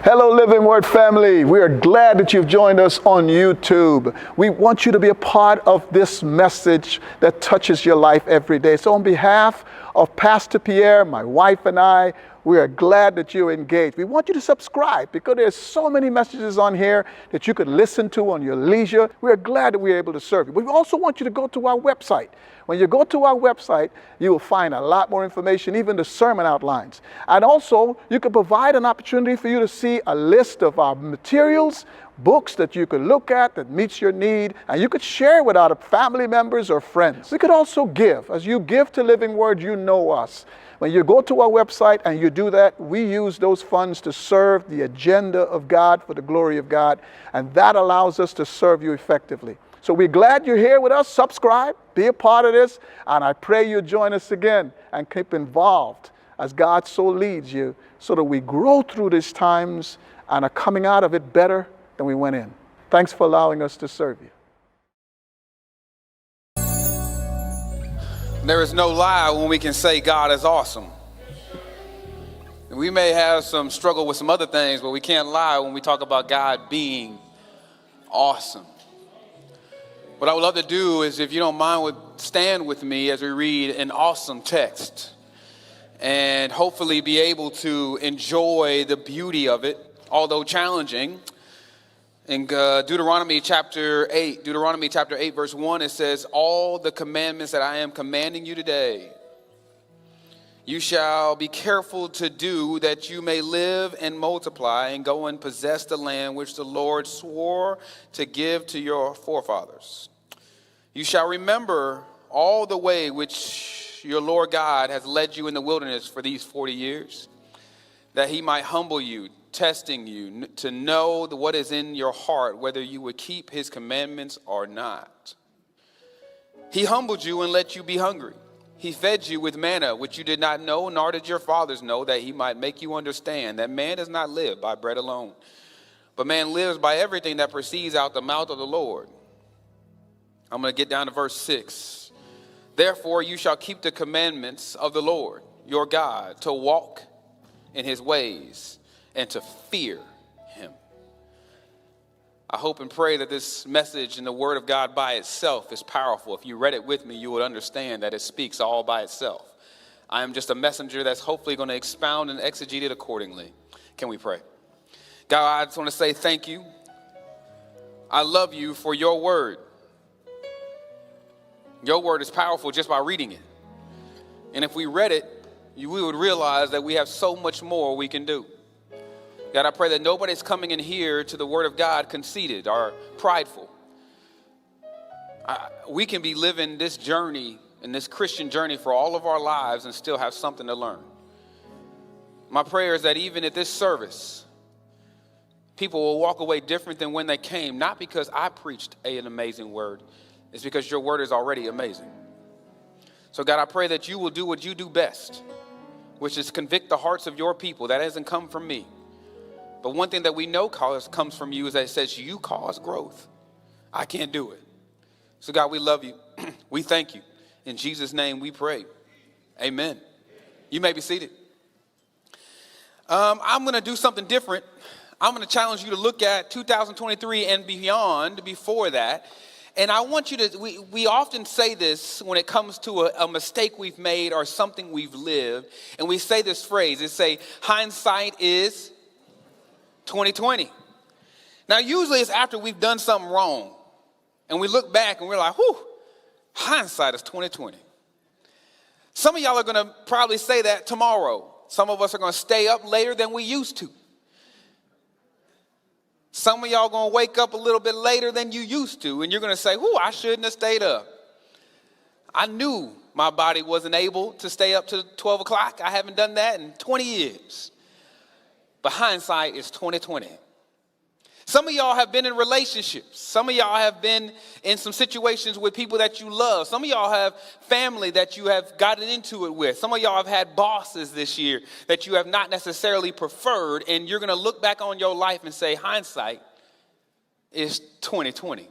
Hello, Living Word family. We are glad that you've joined us on YouTube. We want you to be a part of this message that touches your life every day. So on behalf of Pastor Pierre, my wife and I, we are glad that you're engaged. We want you to subscribe because there's so many messages on here that you can listen to on your leisure. We are glad that we're able to serve you. But we also want you to go to our website. When you go to our website, you will find a lot more information, even the sermon outlines. And also, you can provide an opportunity for you to see a list of our materials, books that you can look at that meets your need, and you could share with other family members or friends. You could also give. As you give to Living Word, you know us. When you go to our website and you do that, we use those funds to serve the agenda of God for the glory of God, and that allows us to serve you effectively. So we're glad you're here with us. Subscribe, be a part of this, and I pray you join us again and keep involved as God so leads you so that we grow through these times and are coming out of it better than we went in. Thanks for allowing us to serve you. There is no lie when we can say God is awesome. We may have some struggle with some other things, but we can't lie when we talk about God being awesome. What I would love to do is, if you don't mind, would stand with me as we read an awesome text and hopefully be able to enjoy the beauty of it, although challenging. In Deuteronomy chapter 8, verse 1, it says, "All the commandments that I am commanding you today, you shall be careful to do, that you may live and multiply and go and possess the land which the Lord swore to give to your forefathers. You shall remember all the way which your Lord God has led you in the wilderness for these 40 years, that he might humble you, testing you to know what is in your heart, whether you would keep his commandments or not. He humbled you and let you be hungry. He fed you with manna, which you did not know, nor did your fathers know, that he might make you understand that man does not live by bread alone, but man lives by everything that proceeds out the mouth of the Lord." I'm going to get down to verse 6. "Therefore you shall keep the commandments of the Lord your God, to walk in his ways and to fear him." I hope and pray that this message in the Word of God by itself is powerful. If you read it with me, you would understand that it speaks all by itself. I am just a messenger that's hopefully going to expound and exegete it accordingly. Can we pray? God, I just want to say thank you. I love you for your word. Your word is powerful just by reading it. And if we read it, we would realize that we have so much more we can do. God, I pray that nobody's coming in here to the word of God conceited or prideful. We can be living this journey and this Christian journey for all of our lives and still have something to learn. My prayer is that even at this service, people will walk away different than when they came, not because I preached an amazing word. It's because your word is already amazing. So God, I pray that you will do what you do best, which is convict the hearts of your people. That hasn't come from me. But one thing that we know comes from you is that it says you cause growth. I can't do it. So God, we love you. We thank you. In Jesus' name we pray. Amen. You may be seated. I'm going to do something different. I'm going to challenge you to look at 2023 and beyond before that. And I want you to, we often say this when it comes to a mistake we've made or something we've lived. And we say this phrase, it say, hindsight is 2020. Now, usually it's after we've done something wrong. And we look back and we're like, whew, hindsight is 2020. Some of y'all are going to probably say that tomorrow. Some of us are going to stay up later than we used to. Some of y'all going to wake up a little bit later than you used to, and you're going to say, whoo, I shouldn't have stayed up. I knew my body wasn't able to stay up to 12 o'clock. I haven't done that in 20 years. But hindsight is 2020. Some of y'all have been in relationships. Some of y'all have been in some situations with people that you love. Some of y'all have family that you have gotten into it with. Some of y'all have had bosses this year that you have not necessarily preferred, and you're going to look back on your life and say, hindsight is 2020.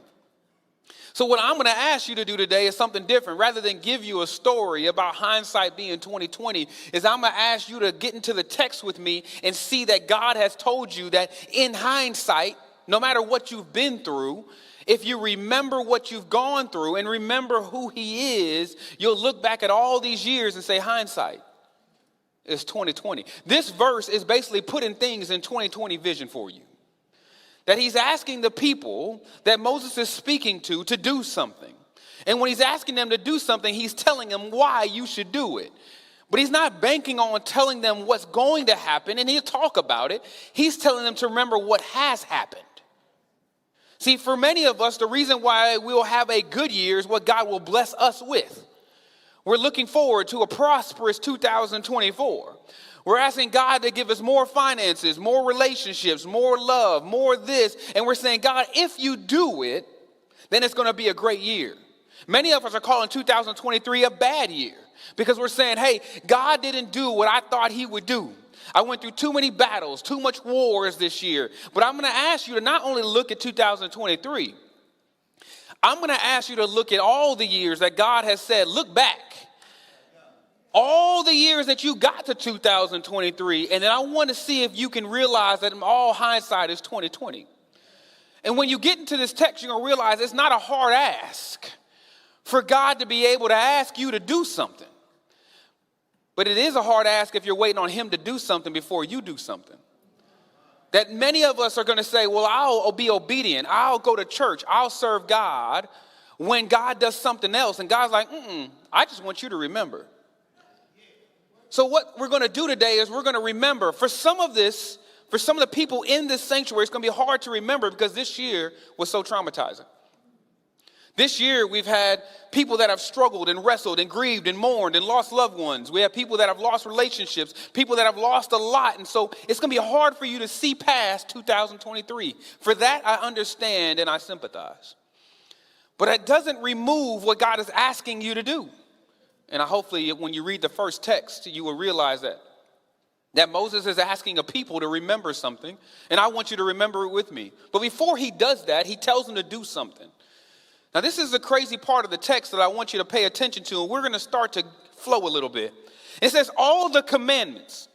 So what I'm going to ask you to do today is something different. Rather than give you a story about hindsight being 2020, is I'm going to ask you to get into the text with me and see that God has told you that in hindsight, no matter what you've been through, if you remember what you've gone through and remember who he is, you'll look back at all these years and say hindsight is 2020. This verse is basically putting things in 2020 vision for you. That he's asking the people that Moses is speaking to do something. And when he's asking them to do something, he's telling them why you should do it. But he's not banking on telling them what's going to happen, and he'll talk about it. He's telling them to remember what has happened. See, for many of us, the reason why we'll have a good year is what God will bless us with. We're looking forward to a prosperous 2024. We're asking God to give us more finances, more relationships, more love, more this. And we're saying, God, if you do it, then it's going to be a great year. Many of us are calling 2023 a bad year because we're saying, hey, God didn't do what I thought he would do. I went through too many battles, too much wars this year. But I'm going to ask you to not only look at 2023, I'm going to ask you to look at all the years that God has said, look back. All the years that you got to 2023, and then I want to see if you can realize that all hindsight is 2020. And when you get into this text, you're going to realize it's not a hard ask for God to be able to ask you to do something. But it is a hard ask if you're waiting on him to do something before you do something. That many of us are going to say, well, I'll be obedient. I'll go to church. I'll serve God when God does something else. And God's like, I just want you to remember. So what we're going to do today is we're going to remember. For some of the people in this sanctuary, it's going to be hard to remember because this year was so traumatizing. This year, we've had people that have struggled and wrestled and grieved and mourned and lost loved ones. We have people that have lost relationships, people that have lost a lot. And so it's going to be hard for you to see past 2023. For that, I understand and I sympathize. But it doesn't remove what God is asking you to do. And hopefully when you read the first text, you will realize that Moses is asking a people to remember something, and I want you to remember it with me. But before he does that, he tells them to do something. Now, this is the crazy part of the text that I want you to pay attention to, and we're going to start to flow a little bit. It says all the commandments,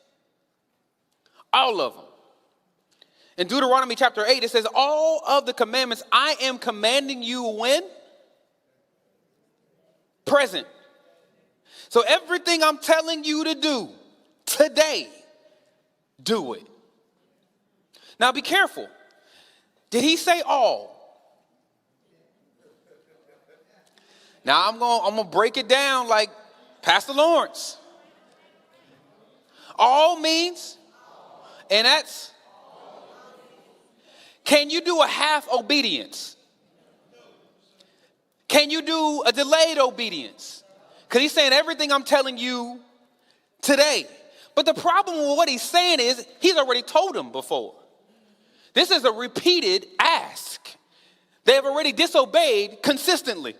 all of them. In Deuteronomy chapter 8, it says all of the commandments I am commanding you when? Present. So everything I'm telling you to do today, do it. Now be careful. Did he say all? Now I'm going to break it down like Pastor Lawrence. All means, and that's, can you do a half obedience? Can you do a delayed obedience? Because he's saying everything I'm telling you today. But the problem with what he's saying is he's already told them before. This is a repeated ask. They have already disobeyed consistently.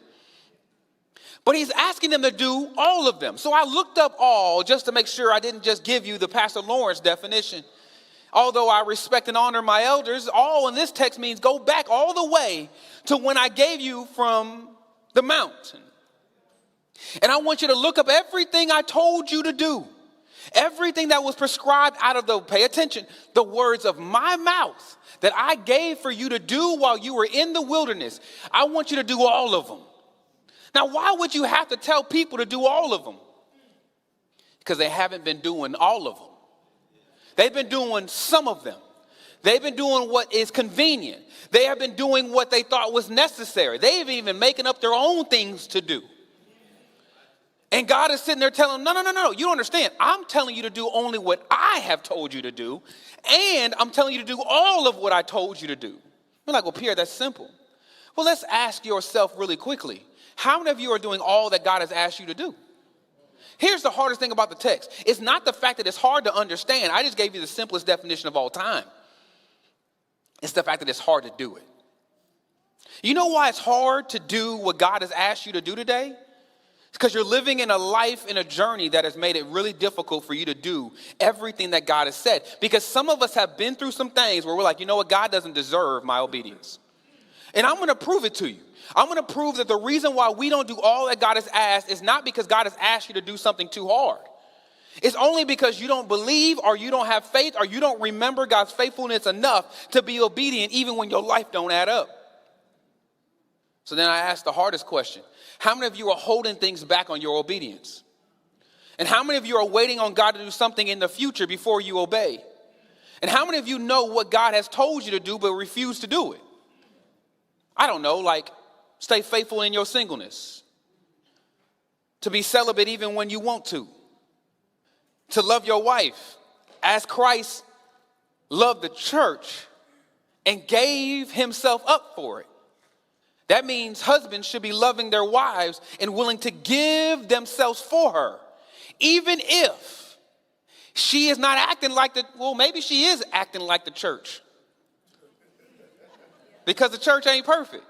But he's asking them to do all of them. So I looked up all just to make sure I didn't just give you the Pastor Lawrence definition. Although I respect and honor my elders, all in this text means go back all the way to when I gave you from the mountain. And I want you to look up everything I told you to do. Everything that was prescribed out of pay attention, the words of my mouth that I gave for you to do while you were in the wilderness. I want you to do all of them. Now, why would you have to tell people to do all of them? Because they haven't been doing all of them. They've been doing some of them. They've been doing what is convenient. They have been doing what they thought was necessary. They've even making up their own things to do. And God is sitting there telling them, no, you don't understand. I'm telling you to do only what I have told you to do, and I'm telling you to do all of what I told you to do. You're like, well, Pierre, that's simple. Well, let's ask yourself really quickly. How many of you are doing all that God has asked you to do? Here's the hardest thing about the text. It's not the fact that it's hard to understand. I just gave you the simplest definition of all time. It's the fact that it's hard to do it. You know why it's hard to do what God has asked you to do today? It's because you're living in a life, in a journey that has made it really difficult for you to do everything that God has said. Because some of us have been through some things where we're like, you know what, God doesn't deserve my obedience. And I'm going to prove it to you. I'm going to prove that the reason why we don't do all that God has asked is not because God has asked you to do something too hard. It's only because you don't believe or you don't have faith or you don't remember God's faithfulness enough to be obedient even when your life don't add up. So then I ask the hardest question. How many of you are holding things back on your obedience? And how many of you are waiting on God to do something in the future before you obey? And how many of you know what God has told you to do but refuse to do it? I don't know, like stay faithful in your singleness, to be celibate even when you want to love your wife as Christ loved the church and gave himself up for it. That means husbands should be loving their wives and willing to give themselves for her, even if she is not acting like maybe she is acting like the church. Because the church ain't perfect.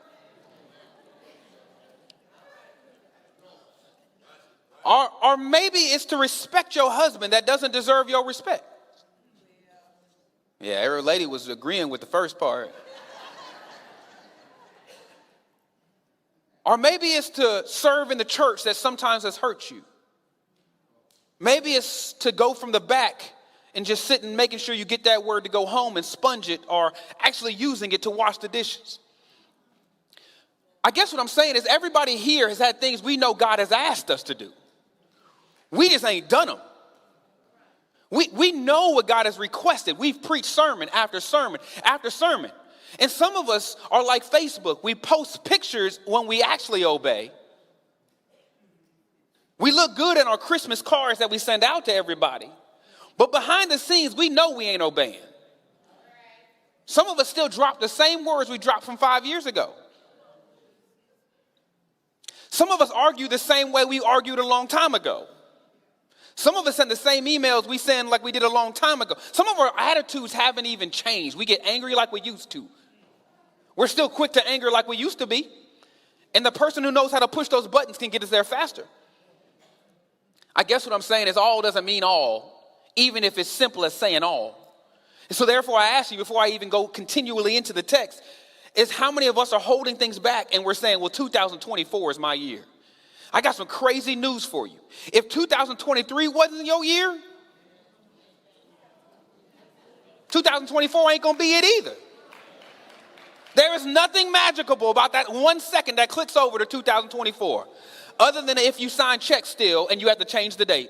Or maybe it's to respect your husband that doesn't deserve your respect. Yeah, every lady was agreeing with the first part. Or maybe it's to serve in the church that sometimes has hurt you. Maybe it's to go from the back and just sit and making sure you get that word to go home and sponge it, or actually using it to wash the dishes. I guess what I'm saying is everybody here has had things we know God has asked us to do. We just ain't done them. We know what God has requested. We've preached sermon after sermon after sermon. And some of us are like Facebook. We post pictures when we actually obey. We look good in our Christmas cards that we send out to everybody. But behind the scenes, we know we ain't obeying. Some of us still drop the same words we dropped from 5 years ago. Some of us argue the same way we argued a long time ago. Some of us send the same emails we send like we did a long time ago. Some of our attitudes haven't even changed. We get angry like we used to. We're still quick to anger like we used to be. And the person who knows how to push those buttons can get us there faster. I guess what I'm saying is all doesn't mean all, even if it's simple as saying all. And so therefore I ask you, before I even go continually into the text, is how many of us are holding things back and we're saying, well, 2024 is my year. I got some crazy news for you. If 2023 wasn't your year, 2024 ain't going to be it either. There is nothing magical about that 1 second that clicks over to 2024, other than if you sign checks still and you have to change the date.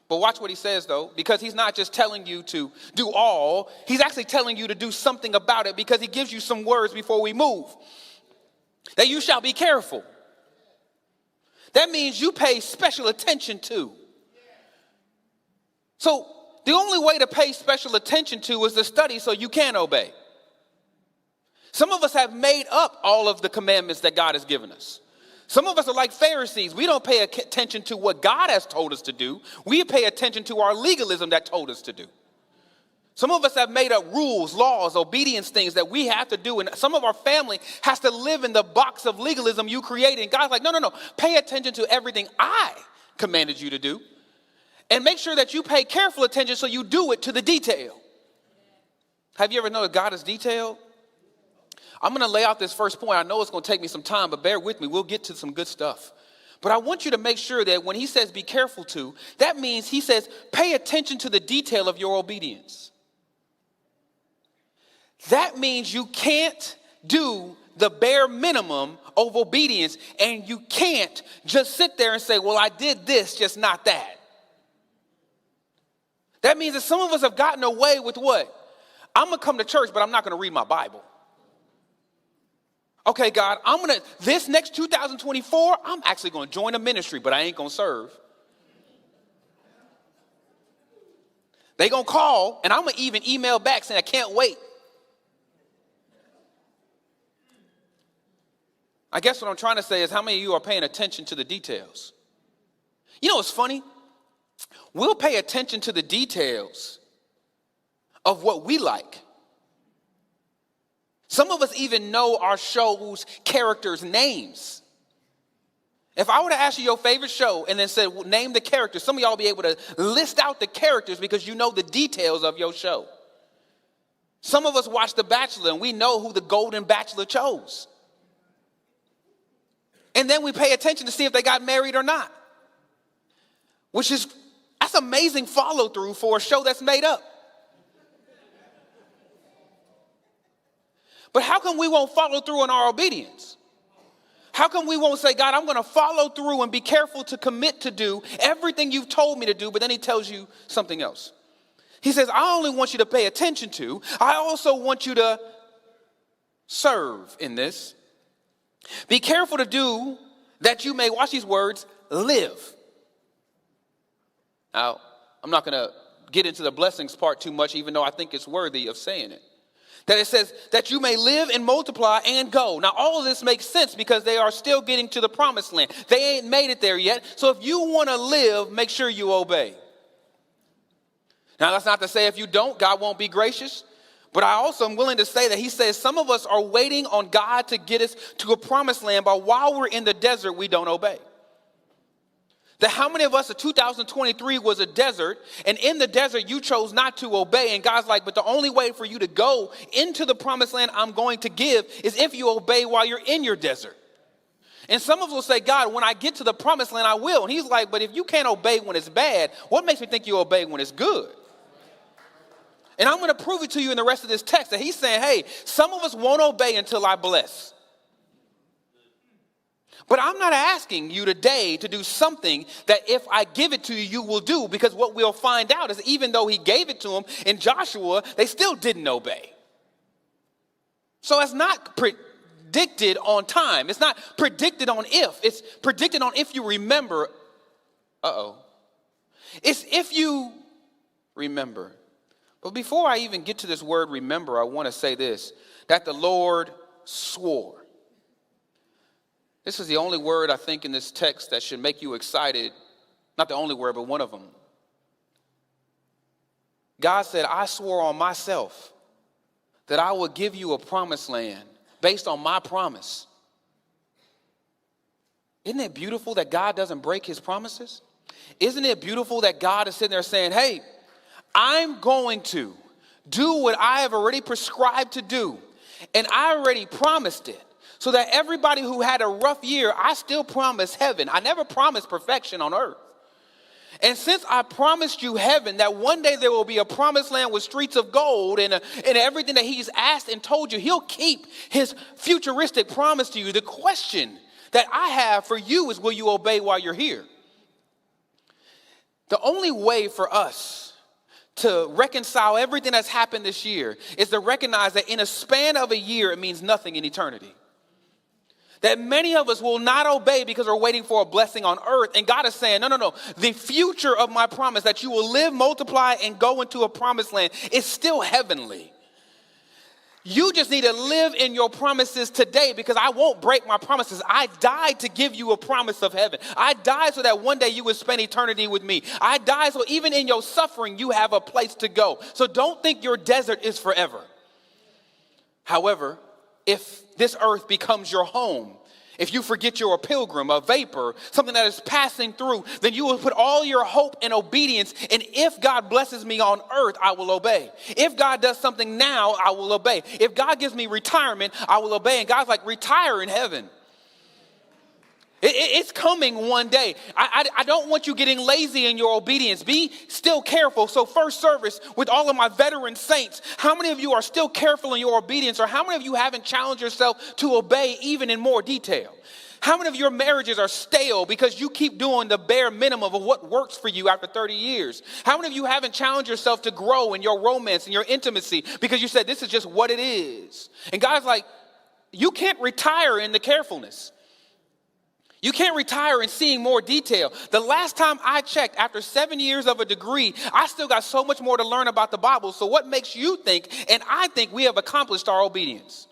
But watch what he says, though, because he's not just telling you to do all. He's actually telling you to do something about it, because he gives you some words before we move. That you shall be careful. That means you pay special attention to. So the only way to pay special attention to is to study so you can obey. Some of us have made up all of the commandments that God has given us. Some of us are like Pharisees. We don't pay attention to what God has told us to do. We pay attention to our legalism that told us to do. Some of us have made up rules, laws, obedience things that we have to do. And some of our family has to live in the box of legalism you created. And God's like, no. Pay attention to everything I commanded you to do. And make sure that you pay careful attention so you do it to the detail. Have you ever noticed God is detailed? I'm going to lay out this first point. I know it's going to take me some time, but bear with me. We'll get to some good stuff. But I want you to make sure that when he says be careful to, that means he says pay attention to the detail of your obedience. That means you can't do the bare minimum of obedience, and you can't just sit there and say, well, I did this, just not that. That means that some of us have gotten away with what? I'm going to come to church, but I'm not going to read my Bible. Okay, God, this next 2024, I'm actually going to join a ministry, but I ain't going to serve. They going to call, and I'm going to even email back saying I can't wait. I guess what I'm trying to say is how many of you are paying attention to the details? You know what's funny? We'll pay attention to the details of what we like. Some of us even know our show's characters' names. If I were to ask you your favorite show and then said, well, name the characters, some of y'all will be able to list out the characters because you know the details of your show. Some of us watch The Bachelor and we know who the golden bachelor chose. And then we pay attention to see if they got married or not. That's amazing follow through for a show that's made up. But how come we won't follow through in our obedience? How come we won't say, God, I'm going to follow through and be careful to commit to do everything you've told me to do, but then he tells you something else. He says, I only want you to pay attention to, I also want you to serve in this. Be careful to do that you may, watch these words, live. Now, I'm not going to get into the blessings part too much, even though I think it's worthy of saying it. That it says that you may live and multiply and go. Now, all of this makes sense because they are still getting to the promised land. They ain't made it there yet. So if you want to live, make sure you obey. Now, that's not to say if you don't, God won't be gracious. But I also am willing to say that he says some of us are waiting on God to get us to a promised land, but while we're in the desert, we don't obey. That how many of us in 2023 was a desert, and in the desert you chose not to obey, and God's like, but the only way for you to go into the promised land I'm going to give is if you obey while you're in your desert. And some of us will say, God, when I get to the promised land, I will. And he's like, but if you can't obey when it's bad, what makes me think you obey when it's good? And I'm going to prove it to you in the rest of this text that he's saying, hey, some of us won't obey until I bless. But I'm not asking you today to do something that if I give it to you, you will do. Because what we'll find out is even though he gave it to them in Joshua, they still didn't obey. So it's not predicted on time. It's not predicted on if. It's predicted on if you remember. It's if you remember. But before I even get to this word remember, I want to say this, that the Lord swore. This is the only word I think in this text that should make you excited. Not the only word, but one of them. God said, I swore on myself that I will give you a promised land based on my promise. Isn't it beautiful that God doesn't break his promises? Isn't it beautiful that God is sitting there saying, hey, I'm going to do what I have already prescribed to do, and I already promised it. So that everybody who had a rough year, I still promise heaven. I never promised perfection on earth. And since I promised you heaven, that one day there will be a promised land with streets of gold and everything that he's asked and told you, he'll keep his futuristic promise to you. The question that I have for you is, will you obey while you're here? The only way for us to reconcile everything that's happened this year is to recognize that in a span of a year, it means nothing in eternity. That many of us will not obey because we're waiting for a blessing on earth. And God is saying, no. The future of my promise that you will live, multiply, and go into a promised land is still heavenly. You just need to live in your promises today because I won't break my promises. I died to give you a promise of heaven. I died so that one day you would spend eternity with me. I died so even in your suffering, you have a place to go. So don't think your desert is forever. However, if this earth becomes your home, if you forget you're a pilgrim, a vapor, something that is passing through, then you will put all your hope in obedience. And if God blesses me on earth, I will obey. If God does something now, I will obey. If God gives me retirement, I will obey. And God's like, retire in heaven. It's coming one day. I don't want you getting lazy in your obedience. Be still careful. So first service with all of my veteran saints, how many of you are still careful in your obedience, or how many of you haven't challenged yourself to obey even in more detail? How many of your marriages are stale because you keep doing the bare minimum of what works for you after 30 years? How many of you haven't challenged yourself to grow in your romance and your intimacy because you said this is just what it is? And God's like, you can't retire in the carefulness. You can't retire in seeing more detail. The last time I checked, after 7 years of a degree, I still got so much more to learn about the Bible. So what makes you think, and I think we have accomplished our obedience?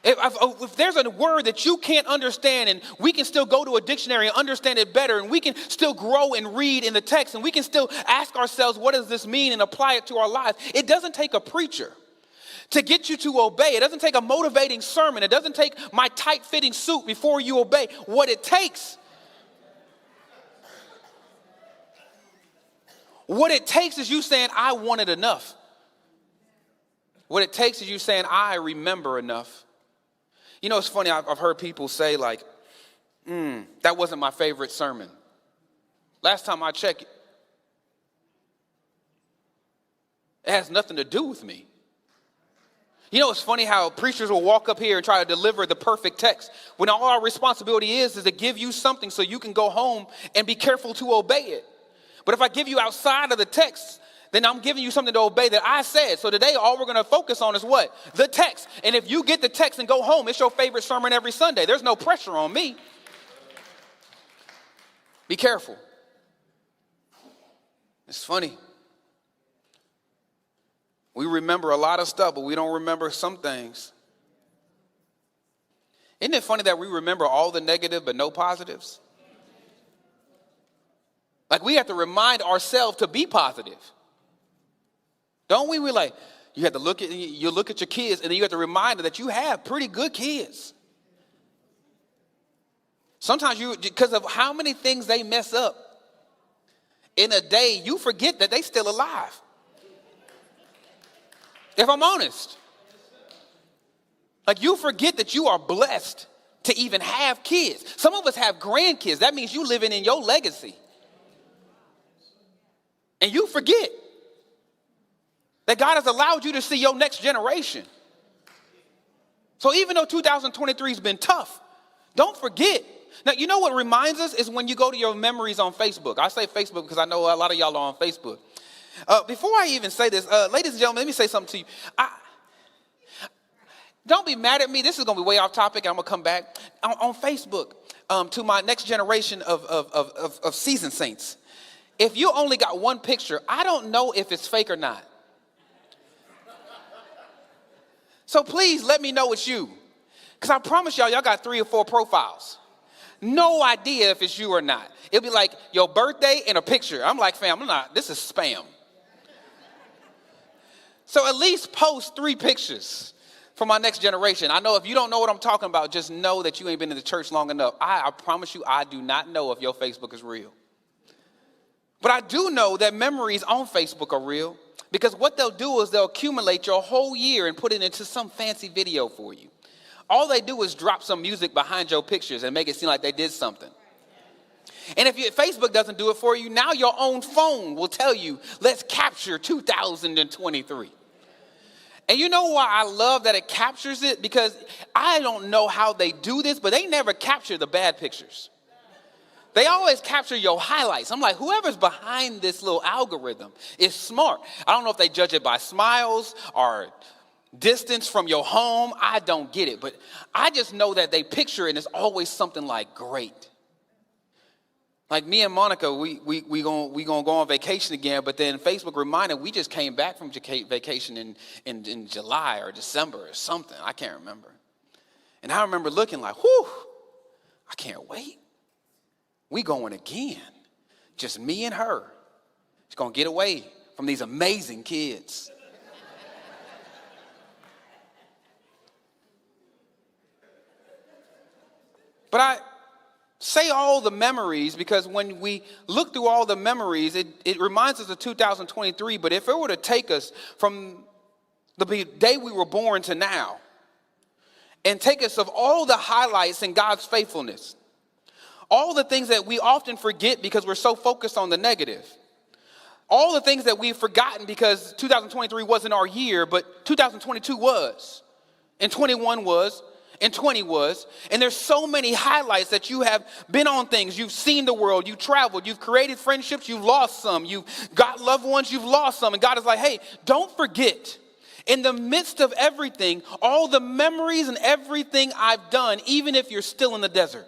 If there's a word that you can't understand and we can still go to a dictionary and understand it better, and we can still grow and read in the text, and we can still ask ourselves, what does this mean, and apply it to our lives? It doesn't take a preacher to get you to obey. It doesn't take a motivating sermon. It doesn't take my tight-fitting suit before you obey. What it takes is you saying, I want it enough. What it takes is you saying, I remember enough. You know, it's funny, I've heard people say like, that wasn't my favorite sermon. Last time I checked, it has nothing to do with me. You know, it's funny how preachers will walk up here and try to deliver the perfect text when all our responsibility is to give you something so you can go home and be careful to obey it. But if I give you outside of the text, then I'm giving you something to obey that I said. So today, all we're going to focus on is what? The text. And if you get the text and go home, it's your favorite sermon every Sunday. There's no pressure on me. Be careful. It's funny. We remember a lot of stuff, but we don't remember some things. Isn't it funny that we remember all the negative but no positives? Like we have to remind ourselves to be positive. Don't we? We're like, you have to look at your kids, and then you have to remind them that you have pretty good kids. Sometimes because of how many things they mess up in a day, you forget that they still alive. If I'm honest, like you forget that you are blessed to even have kids. Some of us have grandkids. That means you living in your legacy. And you forget that God has allowed you to see your next generation. So even though 2023 has been tough, don't forget. Now, you know what reminds us is when you go to your memories on Facebook. I say Facebook because I know a lot of y'all are on Facebook. Before I even say this, ladies and gentlemen, let me say something to you. Don't be mad at me. This is going to be way off topic. I'm going to come back. On Facebook, to my next generation of seasoned saints. If you only got one picture, I don't know if it's fake or not. So please let me know it's you. Because I promise y'all got 3 or 4 profiles. No idea if it's you or not. It'll be like your birthday and a picture. I'm like, fam, this is spam. So at least post 3 pictures for my next generation. I know if you don't know what I'm talking about, just know that you ain't been in the church long enough. I promise you, I do not know if your Facebook is real. But I do know that memories on Facebook are real, because what they'll do is they'll accumulate your whole year and put it into some fancy video for you. All they do is drop some music behind your pictures and make it seem like they did something. And if Facebook doesn't do it for you, now your own phone will tell you, let's capture 2023. And you know why I love that it captures it? Because I don't know how they do this, but they never capture the bad pictures. They always capture your highlights. I'm like, whoever's behind this little algorithm is smart. I don't know if they judge it by smiles or distance from your home. I don't get it. But I just know that they picture it and it's always something like great. Like me and Monica, we gonna go on vacation again, but then Facebook reminded we just came back from vacation in July or December or something. I can't remember. And I remember looking like, whew, I can't wait. We going again. Just me and her. She's gonna get away from these amazing kids. But I say all the memories because when we look through all the memories, it reminds us of 2023. But if it were to take us from the day we were born to now and take us of all the highlights in God's faithfulness, all the things that we often forget because we're so focused on the negative, all the things that we've forgotten because 2023 wasn't our year, but 2022 was, and 21 was, and 20 was, and there's so many highlights that you have been on things. You've seen the world, you've traveled, you've created friendships, you've lost some, you've got loved ones, you've lost some, and God is like, hey, don't forget, in the midst of everything, all the memories and everything I've done, even if you're still in the desert.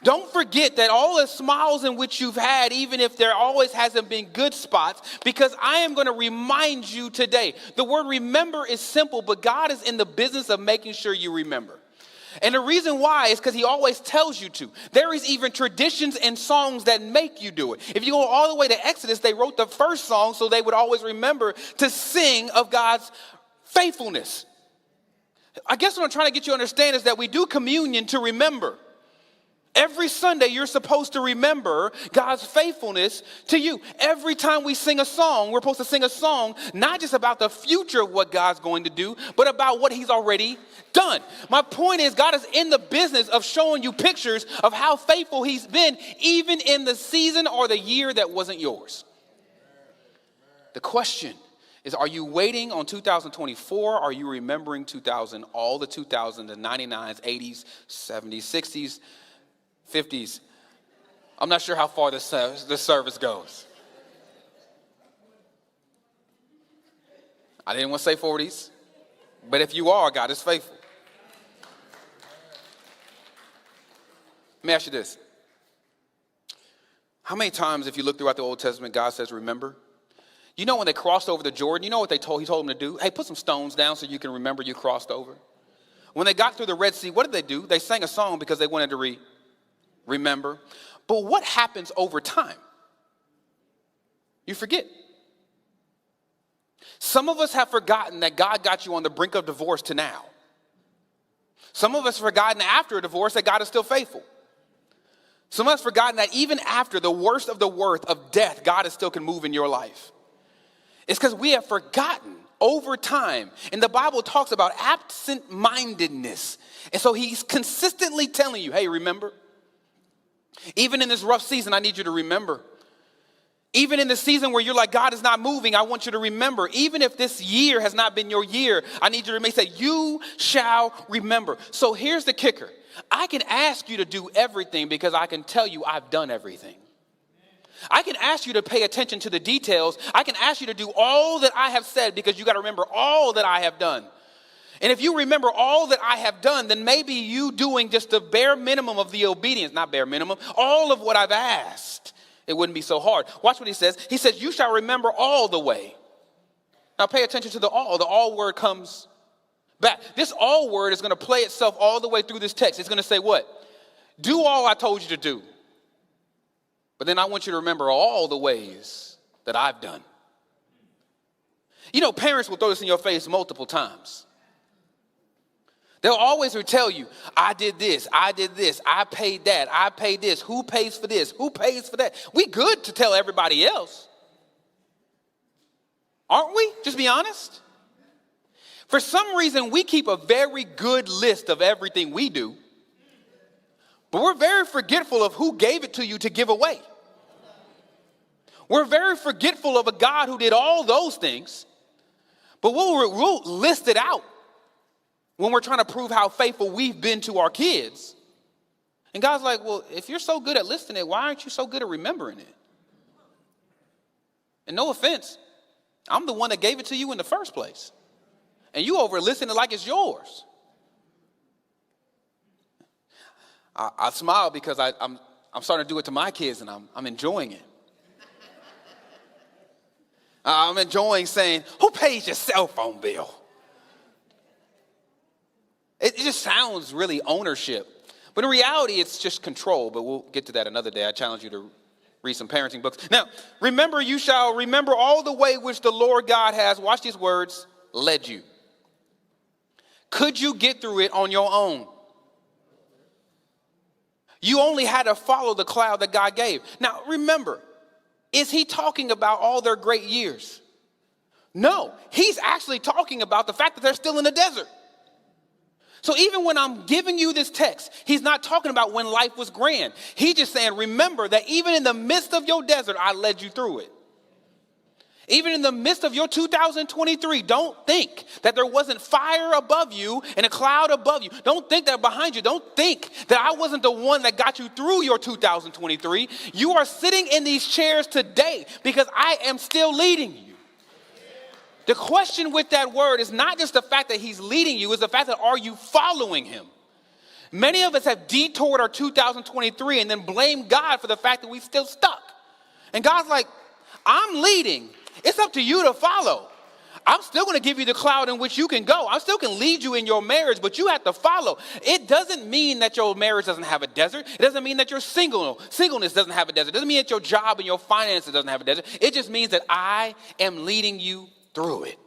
Don't forget that all the smiles in which you've had, even if there always hasn't been good spots, because I am going to remind you today. The word remember is simple, but God is in the business of making sure you remember. And the reason why is because he always tells you to. There is even traditions and songs that make you do it. If you go all the way to Exodus, they wrote the first song so they would always remember to sing of God's faithfulness. I guess what I'm trying to get you to understand is that we do communion to remember. Every Sunday, you're supposed to remember God's faithfulness to you. Every time we sing a song, we're supposed to sing a song not just about the future of what God's going to do, but about what he's already done. My point is, God is in the business of showing you pictures of how faithful he's been, even in the season or the year that wasn't yours. The question is, are you waiting on 2024? Are you remembering 2000, all the 2000s, the 99s, 80s, 70s, 60s, 50s? I'm not sure how far this service goes. I didn't want to say 40s, but if you are, God is faithful. Let me ask you this. How many times, if you look throughout the Old Testament, God says, remember? You know when they crossed over the Jordan, you know what he told them to do? Hey, put some stones down so you can remember you crossed over. When they got through the Red Sea, what did they do? They sang a song because they wanted to remember. But what happens over time? You forget. Some of us have forgotten that God got you on the brink of divorce to now. Some of us have forgotten after a divorce that God is still faithful. Some of us have forgotten that even after the worst of the worst of death, God still can move in your life. It's because we have forgotten over time. And the Bible talks about absent-mindedness. And so he's consistently telling you, hey, remember? Even in this rough season, I need you to remember. Even in the season where you're like, God is not moving, I want you to remember. Even if this year has not been your year, I need you to say, you shall remember. So here's the kicker. I can ask you to do everything because I can tell you I've done everything. I can ask you to pay attention to the details. I can ask you to do all that I have said because you got to remember all that I have done. And if you remember all that I have done, then maybe you doing just the bare minimum of the obedience, not bare minimum, all of what I've asked, it wouldn't be so hard. Watch what he says. He says, you shall remember all the way. Now pay attention to the all. The all word comes back. This all word is going to play itself all the way through this text. It's going to say what? Do all I told you to do. But then I want you to remember all the ways that I've done. You know, parents will throw this in your face multiple times. They'll always tell you, I did this, I paid that, I paid this. Who pays for this? Who pays for that? We good to tell everybody else. Aren't we? Just be honest. For some reason, we keep a very good list of everything we do, but we're very forgetful of who gave it to you to give away. We're very forgetful of a God who did all those things, but we'll list it out when we're trying to prove how faithful we've been to our kids. And God's like, well, if you're so good at listing it, why aren't you so good at remembering it? And no offense, I'm the one that gave it to you in the first place. And you over listening it like it's yours. I smile because I'm starting to do it to my kids and I'm enjoying it. I'm enjoying saying, who pays your cell phone bill? It just sounds really ownership. But in reality, it's just control. But we'll get to that another day. I challenge you to read some parenting books. Now, remember, you shall remember all the way which the Lord God has, watch these words, led you. Could you get through it on your own? You only had to follow the cloud that God gave. Now, remember, is he talking about all their great years? No, he's actually talking about the fact that they're still in the desert. So even when I'm giving you this text, he's not talking about when life was grand. He's just saying, remember that even in the midst of your desert, I led you through it. Even in the midst of your 2023, don't think that there wasn't fire above you and a cloud above you. Don't think that behind you. Don't think that I wasn't the one that got you through your 2023. You are sitting in these chairs today because I am still leading you. The question with that word is not just the fact that he's leading you, it's the fact that are you following him? Many of us have detoured our 2023 and then blame God for the fact that we're still stuck. And God's like, I'm leading. It's up to you to follow. I'm still going to give you the cloud in which you can go. I still can lead you in your marriage, but you have to follow. It doesn't mean that your marriage doesn't have a desert. It doesn't mean that your singleness doesn't have a desert. It doesn't mean that your job and your finances doesn't have a desert. It just means that I am leading you through it.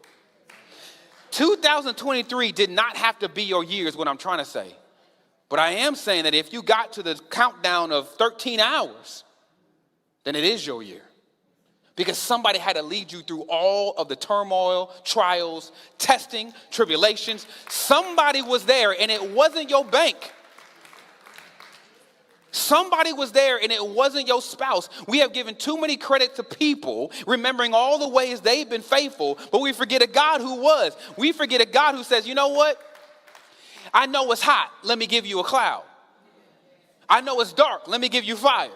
2023 did not have to be your year is what I'm trying to say. But I am saying that if you got to the countdown of 13 hours, then it is your year. Because somebody had to lead you through all of the turmoil, trials, testing, tribulations. Somebody was there, and it wasn't your bank. Somebody was there, and it wasn't your spouse. We have given too many credit to people, remembering all the ways they've been faithful, but we forget a God who was. We forget a God who says, you know what? I know it's hot. Let me give you a cloud. I know it's dark. Let me give you fire.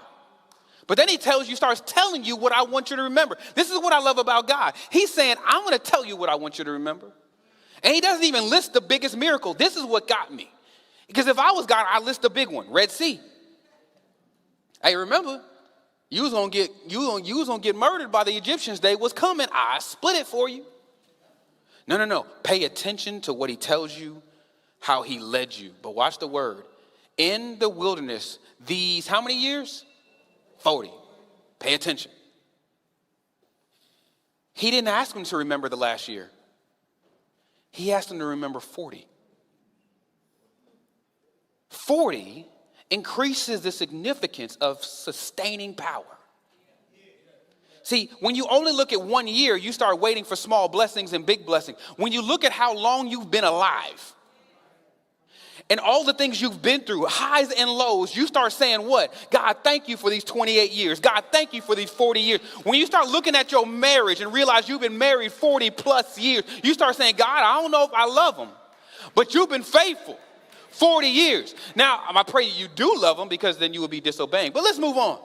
But then he starts telling you what I want you to remember. This is what I love about God. He's saying, I'm going to tell you what I want you to remember. And he doesn't even list the biggest miracle. This is what got me. Because if I was God, I'd list the big one, Red Sea. Hey, remember, you was gonna get murdered by the Egyptians. They was coming. I split it for you. No. Pay attention to what he tells you, how he led you. But watch the word. In the wilderness, these, how many years? 40. Pay attention. He didn't ask them to remember the last year. He asked them to remember 40. 40 increases the significance of sustaining power. See, when you only look at 1 year, you start waiting for small blessings and big blessings. When you look at how long you've been alive, and all the things you've been through, highs and lows, you start saying what? God, thank you for these 28 years. God, thank you for these 40 years. When you start looking at your marriage and realize you've been married 40 plus years, you start saying, God, I don't know if I love them, but you've been faithful 40 years. Now, I pray you do love them because then you will be disobeying. But let's move on.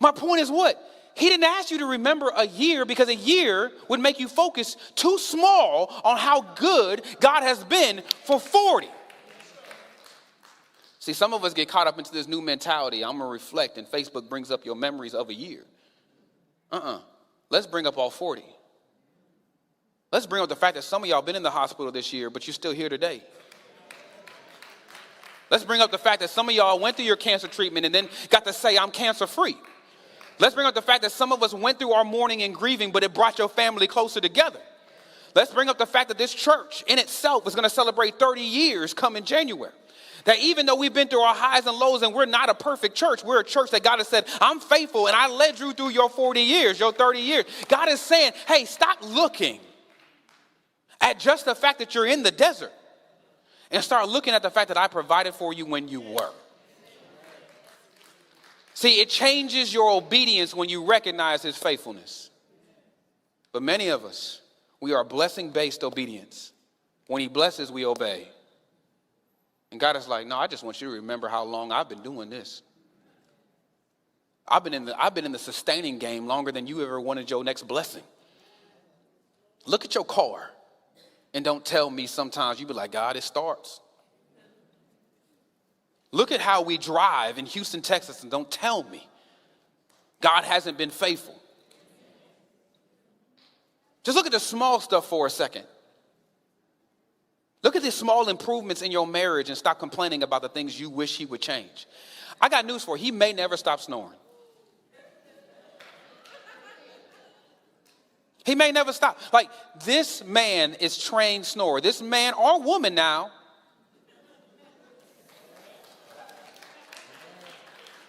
My point is what? He didn't ask you to remember a year because a year would make you focus too small on how good God has been for 40. See, some of us get caught up into this new mentality. I'm going to reflect, and Facebook brings up your memories of a year. Let's bring up all 40. Let's bring up the fact that some of y'all been in the hospital this year, but you're still here today. Let's bring up the fact that some of y'all went through your cancer treatment and then got to say, I'm cancer-free. Let's bring up the fact that some of us went through our mourning and grieving, but it brought your family closer together. Let's bring up the fact that this church in itself is going to celebrate 30 years coming January. That even though we've been through our highs and lows and we're not a perfect church, we're a church that God has said, I'm faithful and I led you through your 40 years, your 30 years. God is saying, hey, stop looking at just the fact that you're in the desert and start looking at the fact that I provided for you when you were. See, it changes your obedience when you recognize his faithfulness. But many of us, we are blessing-based obedience. When he blesses, we obey. And God is like, no, I just want you to remember how long I've been doing this. I've been in the sustaining game longer than you ever wanted your next blessing. Look at your car and don't tell me sometimes you be like, God, it starts. Look at how we drive in Houston, Texas, and don't tell me God hasn't been faithful. Just look at the small stuff for a second. Look at the small improvements in your marriage and stop complaining about the things you wish he would change. I got news for you. He may never stop snoring. He may never stop. Like, this man is trained snorer. This man or woman now.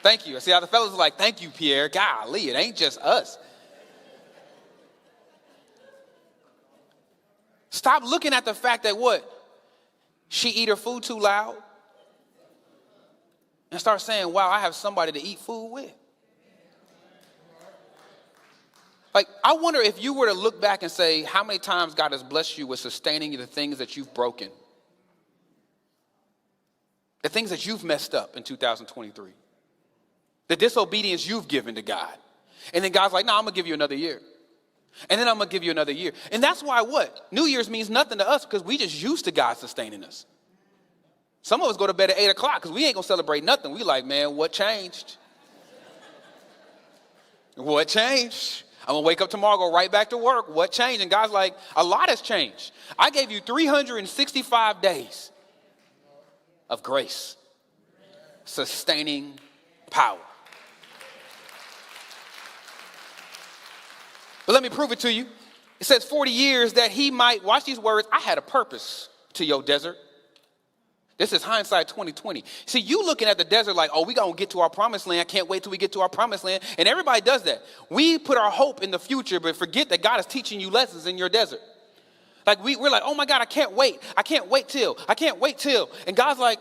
Thank you. See how the fellas are like, thank you, Pierre. Golly, it ain't just us. Stop looking at the fact that what? She eat her food too loud. And start saying, wow, I have somebody to eat food with. Like, I wonder if you were to look back and say, how many times God has blessed you with sustaining the things that you've broken. The things that you've messed up in 2023. The disobedience you've given to God. And then God's like, no, I'm going to give you another year. And then I'm going to give you another year. And that's why what? New Year's means nothing to us because we just used to God sustaining us. Some of us go to bed at 8 o'clock because we ain't going to celebrate nothing. We like, man, what changed? What changed? I'm going to wake up tomorrow, go right back to work. What changed? And God's like, a lot has changed. I gave you 365 days of grace, sustaining power. But let me prove it to you. It says 40 years that he might, watch these words, I had a purpose to your desert. This is hindsight 2020. See, you looking at the desert like, oh, we going to get to our promised land. I can't wait till we get to our promised land. And everybody does that. We put our hope in the future, but forget that God is teaching you lessons in your desert. Like we're like, oh my God, I can't wait. I can't wait till. And God's like,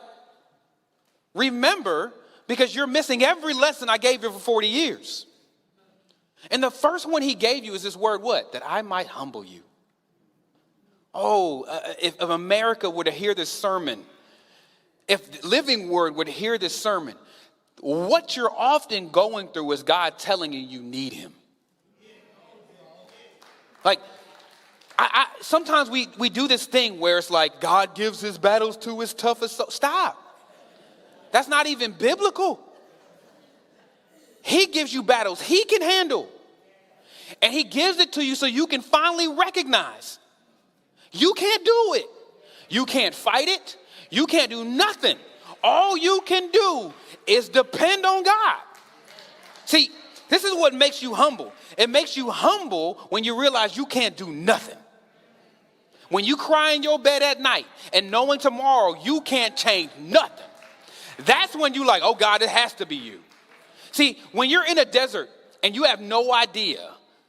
remember, because you're missing every lesson I gave you for 40 years. And the first one he gave you is this word, what? That I might humble you. Oh, if America were to hear this sermon, if Living Word would hear this sermon, what you're often going through is God telling you you need him. Like, sometimes we do this thing where it's like God gives his battles to his toughest soul. Stop. That's not even biblical. He gives you battles he can handle. And he gives it to you so you can finally recognize you can't do it. You can't fight it. You can't do nothing. All you can do is depend on God. See, this is what makes you humble. It makes you humble when you realize you can't do nothing. When you cry in your bed at night and knowing tomorrow you can't change nothing, that's when you like, oh God, it has to be you. See, when you're in a desert and you have no idea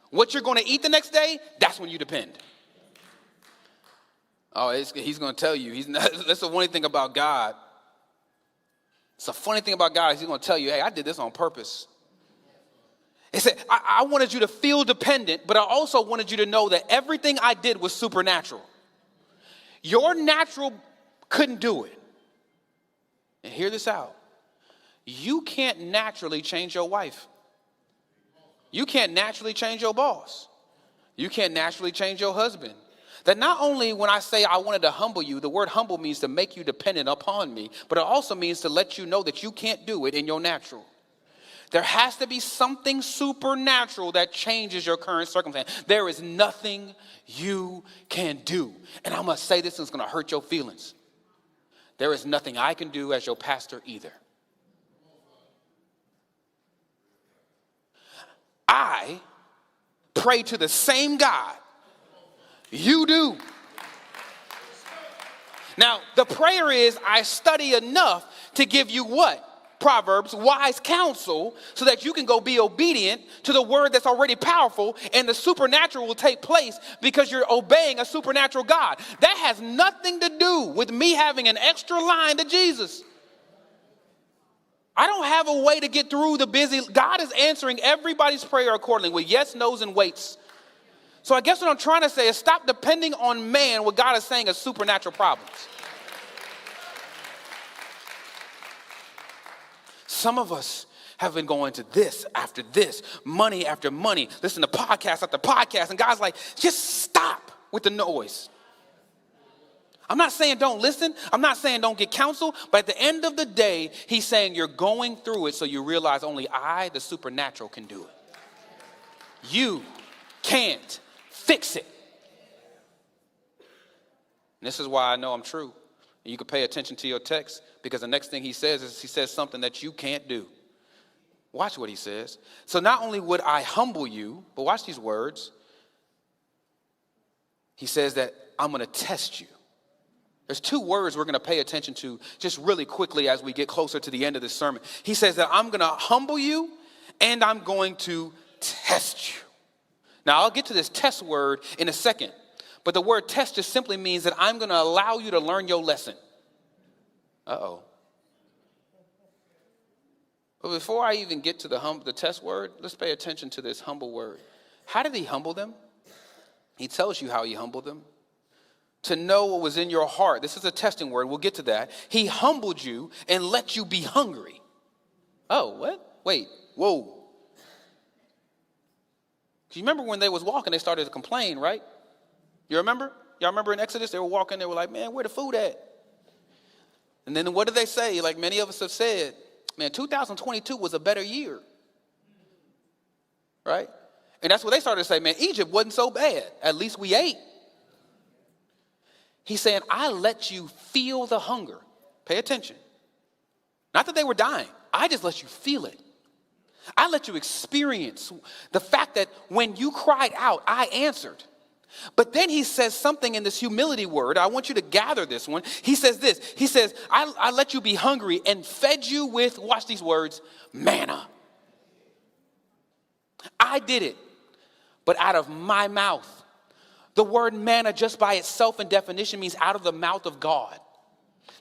what you're going to eat the next day, that's when you depend. Oh, he's going to tell you. That's the funny thing about God. It's a funny thing about God is he's going to tell you, hey, I did this on purpose. He said, I wanted you to feel dependent, but I also wanted you to know that everything I did was supernatural. Your natural couldn't do it. And hear this out. You can't naturally change your wife. You can't naturally change your boss. You can't naturally change your husband. That not only when I say I wanted to humble you, the word humble means to make you dependent upon me, but it also means to let you know that you can't do it in your natural. There has to be something supernatural that changes your current circumstance. There is nothing you can do. And I'm going to say this and it's going to hurt your feelings. There is nothing I can do as your pastor either. I pray to the same God you do. Now, the prayer is I study enough to give you what? Proverbs, wise counsel, so that you can go be obedient to the word that's already powerful, and the supernatural will take place because you're obeying a supernatural God. That has nothing to do with me having an extra line to Jesus. I don't have a way to get through the busy. God is answering everybody's prayer accordingly with yes, no's, and waits. So I guess what I'm trying to say is stop depending on man. What God is saying is supernatural problems. Some of us have been going to this after this, money after money, listen to podcast after podcast, and God's like, just stop with the noise. I'm not saying don't listen. I'm not saying don't get counsel, but at the end of the day, he's saying you're going through it so you realize only I, the supernatural, can do it. You can't fix it. And this is why I know I'm true. And you can pay attention to your text because the next thing he says is he says something that you can't do. Watch what he says. So not only would I humble you, but watch these words. He says that I'm going to test you. There's two words we're going to pay attention to just really quickly as we get closer to the end of this sermon. He says that I'm going to humble you and I'm going to test you. Now, I'll get to this test word in a second, but the word test just simply means that I'm going to allow you to learn your lesson. Uh-oh. But before I even get to the test word, let's pay attention to this humble word. How did he humble them? He tells you how he humbled them. To know what was in your heart. This is a testing word. We'll get to that. He humbled you and let you be hungry. Oh, what? Wait, whoa. You remember when they was walking, they started to complain, right? You remember? Y'all remember in Exodus, they were walking, they were like, man, where the food at? And then what did they say? Like many of us have said, man, 2022 was a better year. Right? And that's what they started to say, man, Egypt wasn't so bad. At least we ate. He's saying, I let you feel the hunger. Pay attention. Not that they were dying. I just let you feel it. I let you experience the fact that when you cried out, I answered. But then he says something in this humility word. I want you to gather this one. He says this. He says, I let you be hungry and fed you with, watch these words, manna. I did it, but out of my mouth. The word manna just by itself in definition means out of the mouth of God.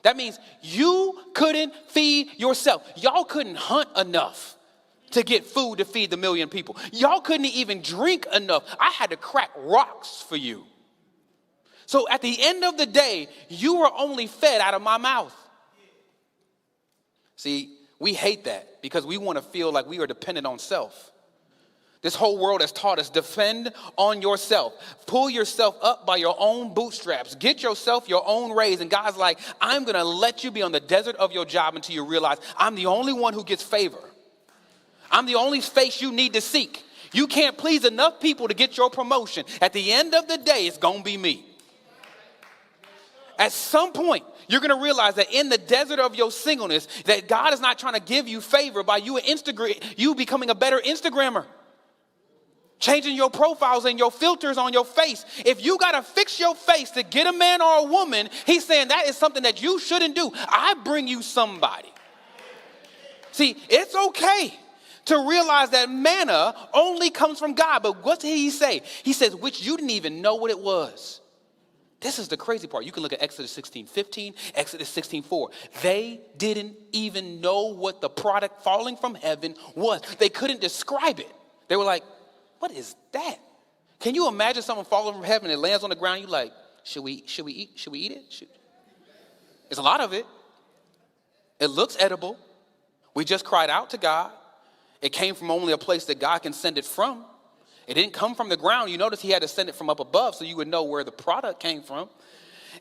That means you couldn't feed yourself. Y'all couldn't hunt enough to get food to feed the million people. Y'all couldn't even drink enough. I had to crack rocks for you. So at the end of the day, you were only fed out of my mouth. See, we hate that because we want to feel like we are dependent on self. This whole world has taught us, depend on yourself. Pull yourself up by your own bootstraps. Get yourself your own raise. And God's like, I'm going to let you be on the desert of your job until you realize I'm the only one who gets favor. I'm the only face you need to seek. You can't please enough people to get your promotion. At the end of the day, it's going to be me. At some point, you're going to realize that in the desert of your singleness, that God is not trying to give you favor by you becoming a better Instagrammer. Changing your profiles and your filters on your face. If you got to fix your face to get a man or a woman, he's saying that is something that you shouldn't do. I bring you somebody. See, it's okay to realize that manna only comes from God. But what did he say? He says, which you didn't even know what it was. This is the crazy part. You can look at Exodus 16:15, Exodus 16:4. They didn't even know what the product falling from heaven was. They couldn't describe it. They were like, what is that? Can you imagine someone falling from heaven and it lands on the ground? You're like, should we eat it? There's a lot of it. It looks edible. We just cried out to God. It came from only a place that God can send it from. It didn't come from the ground. You notice he had to send it from up above so you would know where the product came from.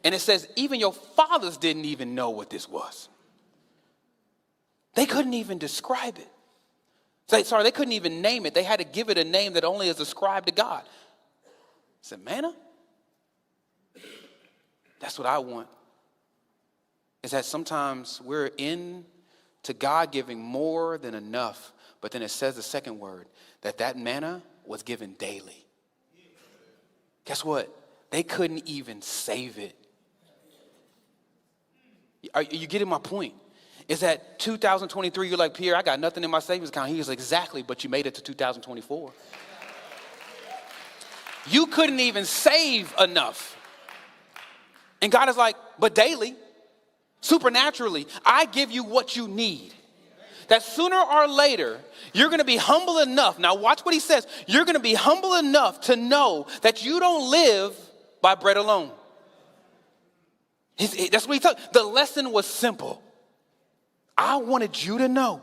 And it says even your fathers didn't even know what this was. They couldn't even describe it. They couldn't even name it. They had to give it a name that only is ascribed to God. I said, manna? That's what I want. Is that sometimes we're into God giving more than enough, but then it says the second word, that manna was given daily. Guess what? They couldn't even save it. Are you getting my point? Is that 2023, you're like, Pierre, I got nothing in my savings account. He was exactly, but you made it to 2024. You couldn't even save enough. And God is like, but daily, supernaturally, I give you what you need. That sooner or later, you're going to be humble enough. Now watch what he says. You're going to be humble enough to know that you don't live by bread alone. That's what he told. The lesson was simple. I wanted you to know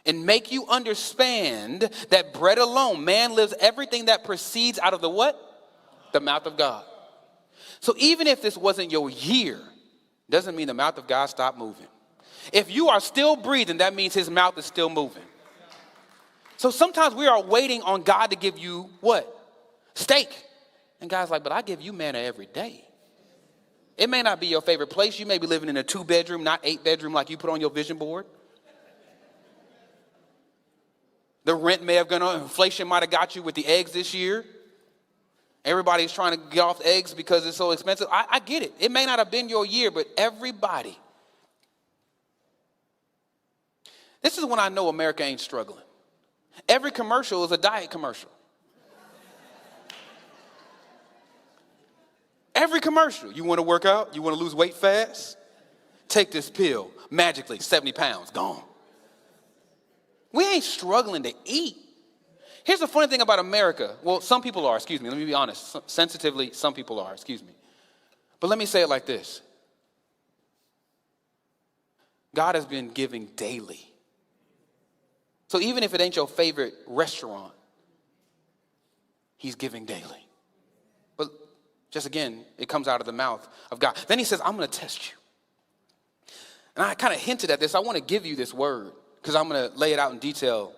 and make you understand that bread alone, man lives everything that proceeds out of the what? The mouth of God. So even if this wasn't your year, doesn't mean the mouth of God stopped moving. If you are still breathing, that means his mouth is still moving. So sometimes we are waiting on God to give you what? Steak. And God's like, but I give you manna every day. It may not be your favorite place. You may be living in a 2-bedroom, not 8-bedroom like you put on your vision board. The rent may have gone on. Inflation might have got you with the eggs this year. Everybody's trying to get off eggs because it's so expensive. I get it. It may not have been your year, but everybody. This is when I know America ain't struggling. Every commercial is a diet commercial. Every commercial. You want to work out? You want to lose weight fast? Take this pill. Magically, 70 pounds, gone. We ain't struggling to eat. Here's the funny thing about America. Well, some people are, excuse me. Let me be honest. Sensitively, some people are, excuse me. But let me say it like this. God has been giving daily. So even if it ain't your favorite restaurant, he's giving daily. But just again, it comes out of the mouth of God. Then he says, I'm going to test you. And I kind of hinted at this. I want to give you this word because I'm going to lay it out in detail.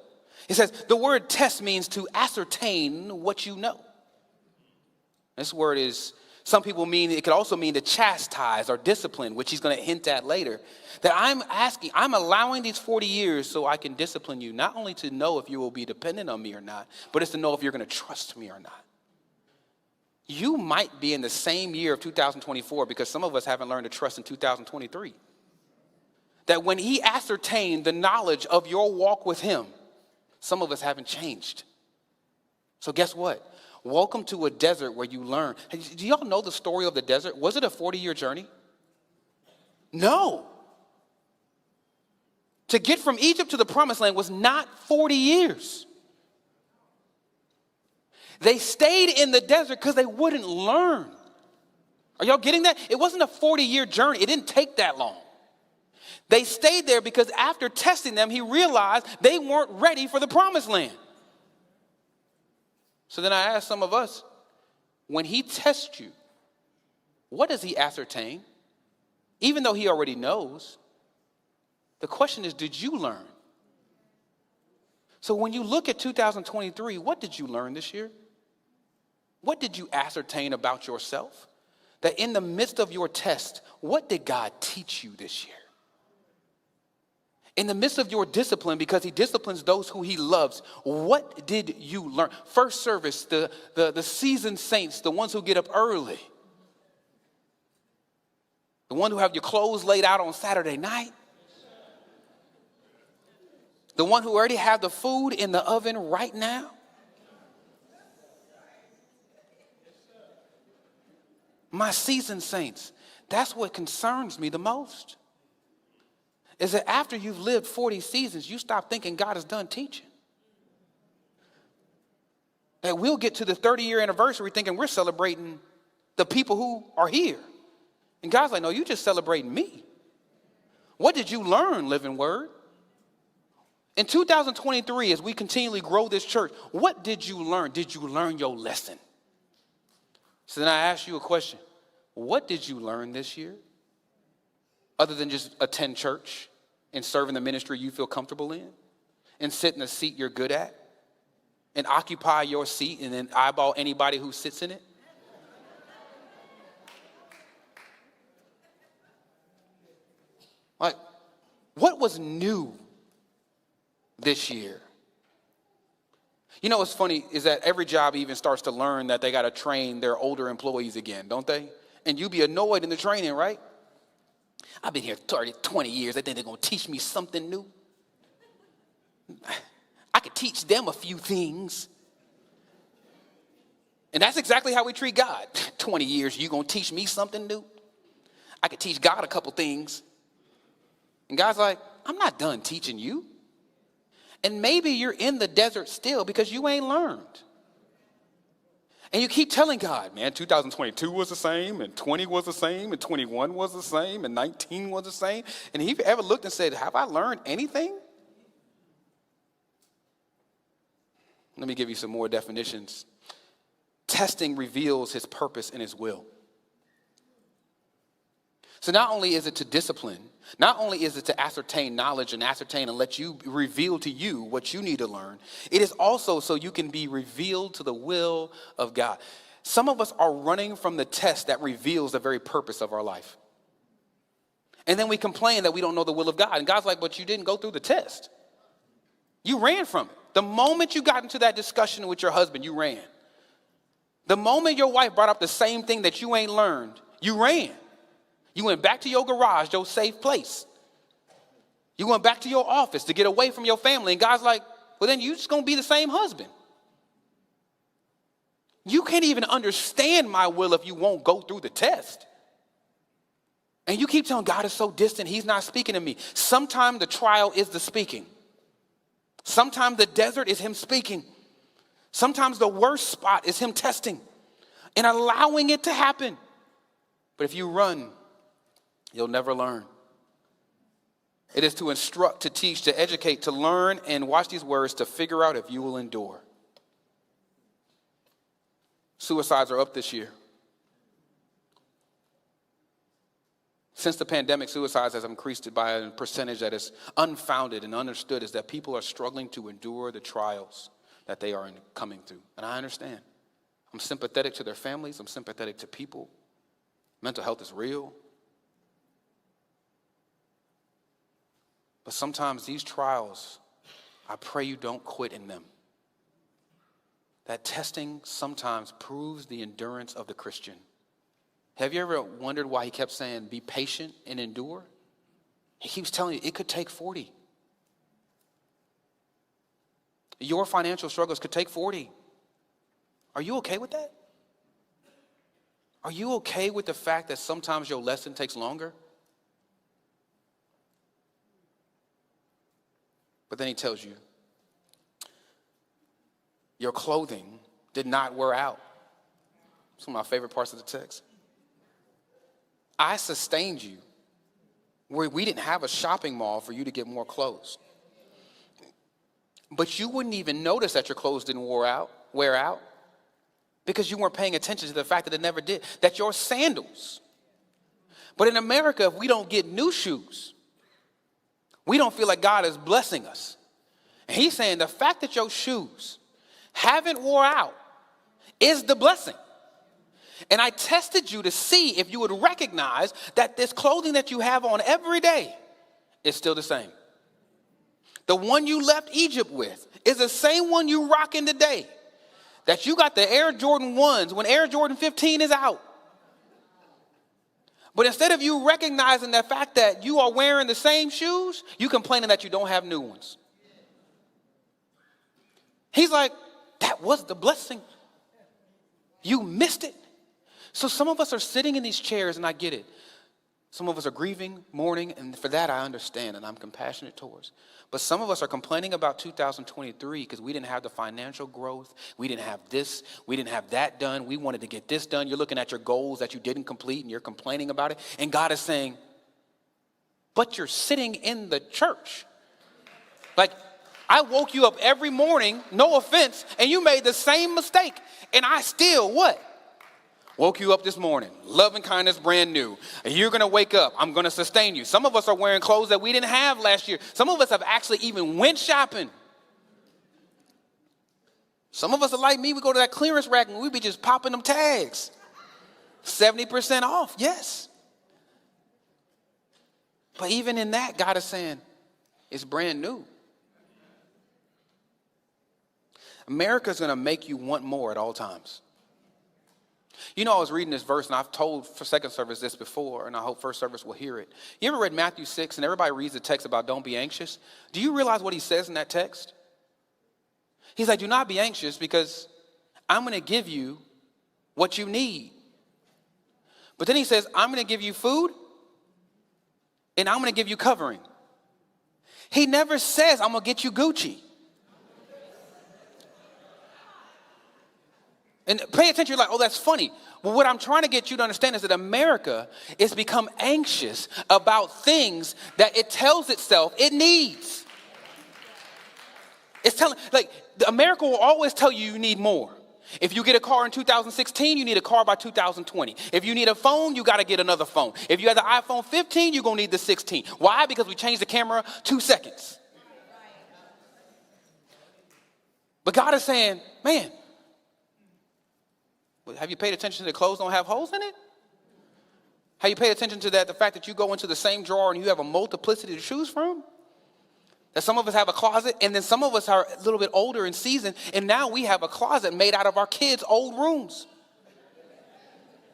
He says, the word test means to ascertain what you know. This word is, some people mean, it could also mean to chastise or discipline, which he's going to hint at later. That I'm allowing these 40 years so I can discipline you, not only to know if you will be dependent on me or not, but it's to know if you're going to trust me or not. You might be in the same year of 2024 because some of us haven't learned to trust in 2023. That when he ascertained the knowledge of your walk with him, some of us haven't changed. So guess what? Welcome to a desert where you learn. Hey, do y'all know the story of the desert? Was it a 40-year journey? No. To get from Egypt to the promised land was not 40 years. They stayed in the desert because they wouldn't learn. Are y'all getting that? It wasn't a 40-year journey. It didn't take that long. They stayed there because after testing them, he realized they weren't ready for the promised land. So then I asked some of us, when he tests you, what does he ascertain? Even though he already knows, the question is, did you learn? So when you look at 2023, what did you learn this year? What did you ascertain about yourself? That in the midst of your test, what did God teach you this year? In the midst of your discipline, because he disciplines those who he loves, what did you learn? First service, the seasoned saints, the ones who get up early, the one who have your clothes laid out on Saturday night, the one who already have the food in the oven right now. My seasoned saints, that's what concerns me the most. Is that after you've lived 40 seasons, you stop thinking God is done teaching. That we'll get to the 30-year anniversary thinking we're celebrating the people who are here. And God's like, no, you're just celebrating me. What did you learn, Living Word? In 2023, as we continually grow this church, what did you learn? Did you learn your lesson? So then I ask you a question. What did you learn this year? Other than just attend church and serve in the ministry you feel comfortable in and sit in a seat you're good at and occupy your seat and then eyeball anybody who sits in it? Like, what was new this year? You know what's funny is that every job even starts to learn that they got to train their older employees again, don't they? And you be annoyed in the training, right? I've been here 30, 20 years. They think they're going to teach me something new. I could teach them a few things. And that's exactly how we treat God. 20 years, you going to teach me something new? I could teach God a couple things. And God's like, I'm not done teaching you. And maybe you're in the desert still because you ain't learned. And you keep telling God, man, 2022 was the same, and 20 was the same, and 21 was the same, and 19 was the same. And he ever looked and said, have I learned anything? Let me give you some more definitions. Testing reveals his purpose and his will. So not only is it to discipline, not only is it to ascertain knowledge and ascertain and let you reveal to you what you need to learn, it is also so you can be revealed to the will of God. Some of us are running from the test that reveals the very purpose of our life. And then we complain that we don't know the will of God. And God's like, but you didn't go through the test. You ran from it. The moment you got into that discussion with your husband, you ran. The moment your wife brought up the same thing that you ain't learned, you ran. You went back to your garage, your safe place. You went back to your office to get away from your family. And God's like, well, then you're just going to be the same husband. You can't even understand my will if you won't go through the test. And you keep telling God is so distant, he's not speaking to me. Sometimes the trial is the speaking. Sometimes the desert is him speaking. Sometimes the worst spot is him testing and allowing it to happen. But if you run, you'll never learn. It is to instruct, to teach, to educate, to learn, and watch these words, to figure out if you will endure. Suicides are up this year. Since the pandemic, suicides has increased by a percentage that is unfounded and understood, is that people are struggling to endure the trials that they are coming through. And I understand. I'm sympathetic to their families. I'm sympathetic to people. Mental health is real. But sometimes these trials, I pray you don't quit in them. that testing sometimes proves the endurance of the Christian. Have you ever wondered why he kept saying, be patient and endure? He keeps telling you it could take 40. Your financial struggles could take 40. Are you okay with that? Are you okay with the fact that sometimes your lesson takes longer? But then he tells you, your clothing did not wear out. It's one of my favorite parts of the text. I sustained you where we didn't have a shopping mall for you to get more clothes. But you wouldn't even notice that your clothes didn't wear out because you weren't paying attention to the fact that it never did. That your sandals. But in America, if we don't get new shoes, we don't feel like God is blessing us. And he's saying the fact that your shoes haven't wore out is the blessing. And I tested you to see if you would recognize that this clothing that you have on every day is still the same. The one you left Egypt with is the same one you rocking today. That you got the Air Jordan 1s when Air Jordan 15 is out. But instead of you recognizing the fact that you are wearing the same shoes, you complaining that you don't have new ones. He's like, that was the blessing. You missed it. So some of us are sitting in these chairs, and I get it. Some of us are grieving, mourning, and for that I understand, and I'm compassionate towards. But some of us are complaining about 2023 because we didn't have the financial growth. We didn't have this. We didn't have that done. We wanted to get this done. You're looking at your goals that you didn't complete, and you're complaining about it. And God is saying, but you're sitting in the church. Like, I woke you up every morning, no offense, and you made the same mistake. And I still what? Woke you up this morning, love and kindness brand new. And you're going to wake up. I'm going to sustain you. Some of us are wearing clothes that we didn't have last year. Some of us have actually even went shopping. Some of us are like me. We go to that clearance rack and we be just popping them tags. 70% off, yes. But even in that, God is saying, it's brand new. America's going to make you want more at all times. You know, I was reading this verse, and I've told for second service this before, and I hope first service will hear it. You ever read Matthew 6, and everybody reads the text about don't be anxious? Do you realize what he says in that text? He's like, do not be anxious because I'm going to give you what you need. But then he says, I'm going to give you food, and I'm going to give you covering. He never says, I'm going to get you Gucci. And pay attention, you're like, oh, that's funny. Well, what I'm trying to get you to understand is that America has become anxious about things that it tells itself it needs. It's telling, like, America will always tell you you need more. If you get a car in 2016, you need a car by 2020. If you need a phone, you got to get another phone. If you have the iPhone 15, you're going to need the 16. Why? Because we changed the camera 2 seconds. But God is saying, man, have you paid attention to the clothes don't have holes in it? Have you paid attention to that, the fact that you go into the same drawer and you have a multiplicity to choose from? That some of us have a closet, and then some of us are a little bit older in season, and now we have a closet made out of our kids' old rooms.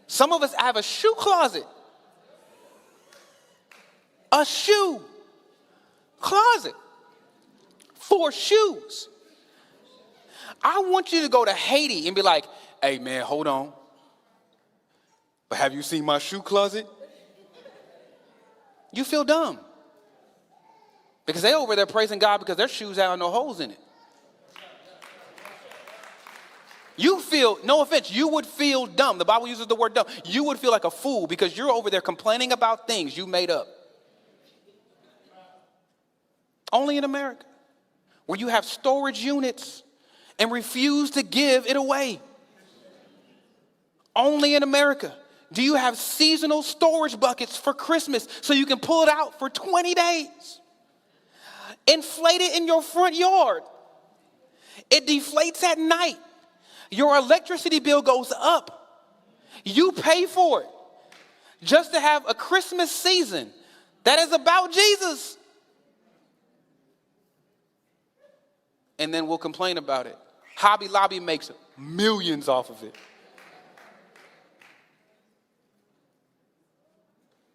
Some of us have a shoe closet. A shoe closet for shoes. I want you to go to Haiti and be like, hey, man, hold on. But have you seen my shoe closet? You feel dumb. Because they over there praising God because their shoes have no holes in it. You feel, no offense, you would feel dumb. The Bible uses the word dumb. You would feel like a fool because you're over there complaining about things you made up. Only in America, where you have storage units and refuse to give it away. Only in America do you have seasonal storage buckets for Christmas so you can pull it out for 20 days. Inflate it in your front yard. It deflates at night. Your electricity bill goes up. You pay for it just to have a Christmas season that is about Jesus. And then we'll complain about it. Hobby Lobby makes millions off of it.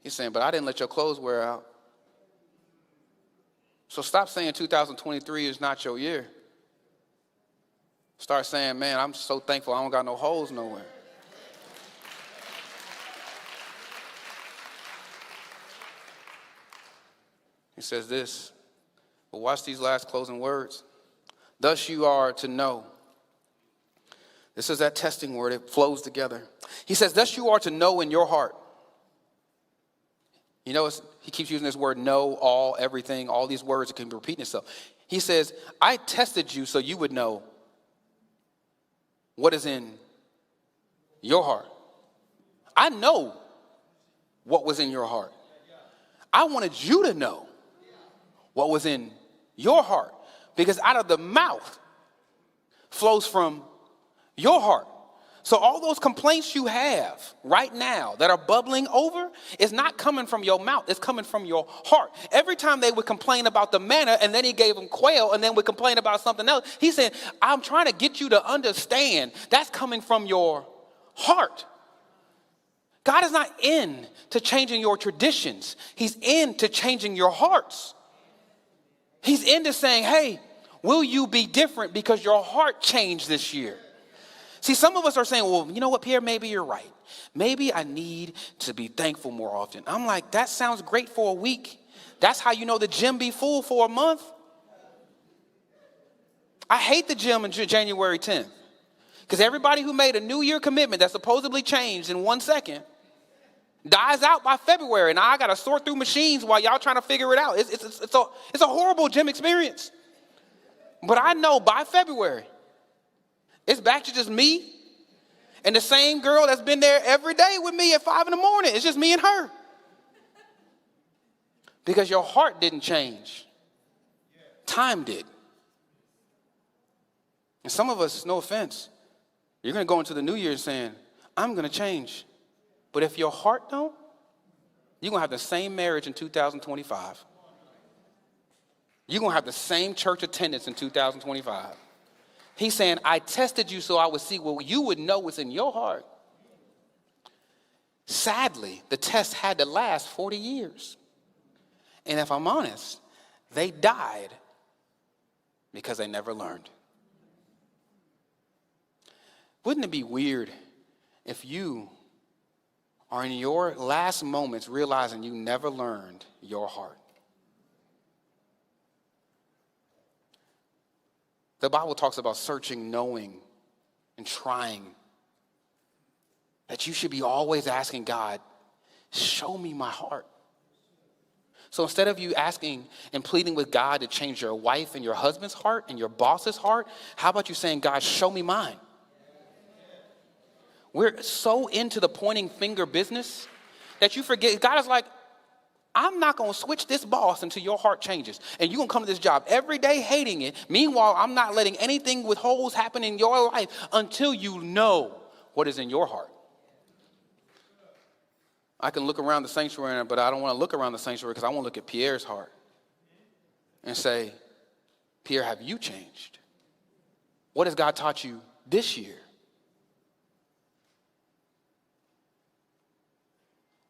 He's saying, but I didn't let your clothes wear out. So stop saying 2023 is not your year. Start saying, man, I'm so thankful I don't got no holes nowhere. He says this, but watch these last closing words. Thus you are to know. This is that testing word. It flows together. He says, thus you are to know in your heart. You notice he keeps using this word know, all, everything, all these words that can be repeating itself. He says, I tested you so you would know what is in your heart. I know what was in your heart. I wanted you to know what was in your heart, because out of the mouth flows from your heart. So all those complaints you have right now that are bubbling over is not coming from your mouth. It's coming from your heart. Every time they would complain about the manna and then he gave them quail and then would complain about something else, he said, I'm trying to get you to understand that's coming from your heart. God is not into changing your traditions. He's into changing your hearts. He's into saying, hey, will you be different because your heart changed this year? See, some of us are saying, well, you know what, Pierre, maybe you're right. Maybe I need to be thankful more often. I'm like, that sounds great for a week. That's how you know the gym be full for a month. I hate the gym on January 10th. Because everybody who made a New Year commitment that supposedly changed in 1 second dies out by February. And I got to sort through machines while y'all trying to figure it out. It's a horrible gym experience. But I know by February, it's back to just me and the same girl that's been there every day with me at 5 a.m. It's just me and her. Because your heart didn't change. Time did. And some of us, no offense, you're going to go into the new year saying, I'm going to change. But if your heart don't, you're going to have the same marriage in 2025. You're going to have the same church attendance in 2025. He's saying, I tested you so I would see what you would know what's in your heart. Sadly, the test had to last 40 years. And if I'm honest, they died because they never learned. Wouldn't it be weird if you are in your last moments realizing you never learned your heart? The Bible talks about searching, knowing, and trying. That you should be always asking God, show me my heart. So instead of you asking and pleading with God to change your wife and your husband's heart and your boss's heart, how about you saying, God, show me mine? We're so into the pointing finger business that you forget. God is like, I'm not going to switch this boss until your heart changes. And you're going to come to this job every day hating it. Meanwhile, I'm not letting anything with holes happen in your life until you know what is in your heart. I can look around the sanctuary, but I don't want to look around the sanctuary because I want to look at Pierre's heart and say, Pierre, have you changed? What has God taught you this year?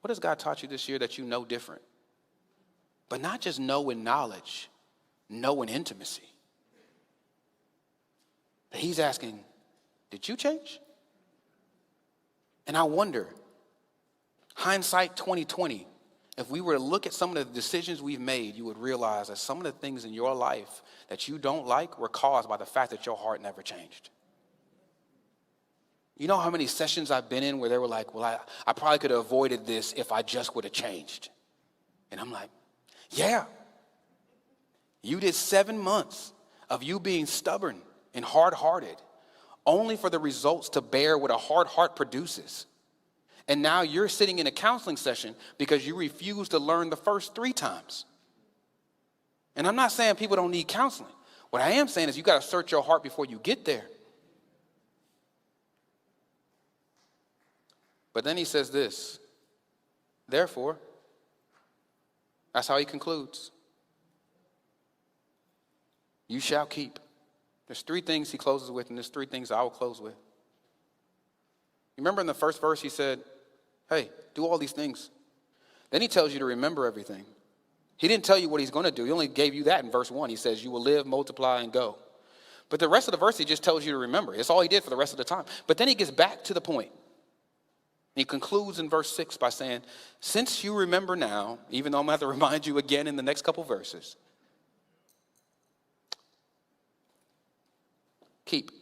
What has God taught you this year that you know different? But not just know in knowledge, know in intimacy. He's asking, did you change? And I wonder, hindsight 2020, if we were to look at some of the decisions we've made, you would realize that some of the things in your life that you don't like were caused by the fact that your heart never changed. You know how many sessions I've been in where they were like, well, I probably could have avoided this if I just would have changed. And I'm like, yeah. You did 7 months of you being stubborn and hard-hearted, only for the results to bear what a hard heart produces. And now you're sitting in a counseling session because you refused to learn the first 3 times. And I'm not saying people don't need counseling. What I am saying is you got to search your heart before you get there. But then he says this, therefore, that's how he concludes. You shall keep There's three things he closes with, and there's three things I will close with. Remember in the first verse he said, hey, do all these things. Then he tells you to remember everything. He didn't tell you what he's going to do. He only gave you that in verse 1. He says, you will live, multiply, and go. But the rest of the verse, he just tells you to remember. It's all he did for the rest of the time. But then he gets back to the point. He concludes in verse 6 by saying, since you remember now, even though I'm going to have to remind you again in the next couple verses, keep. There's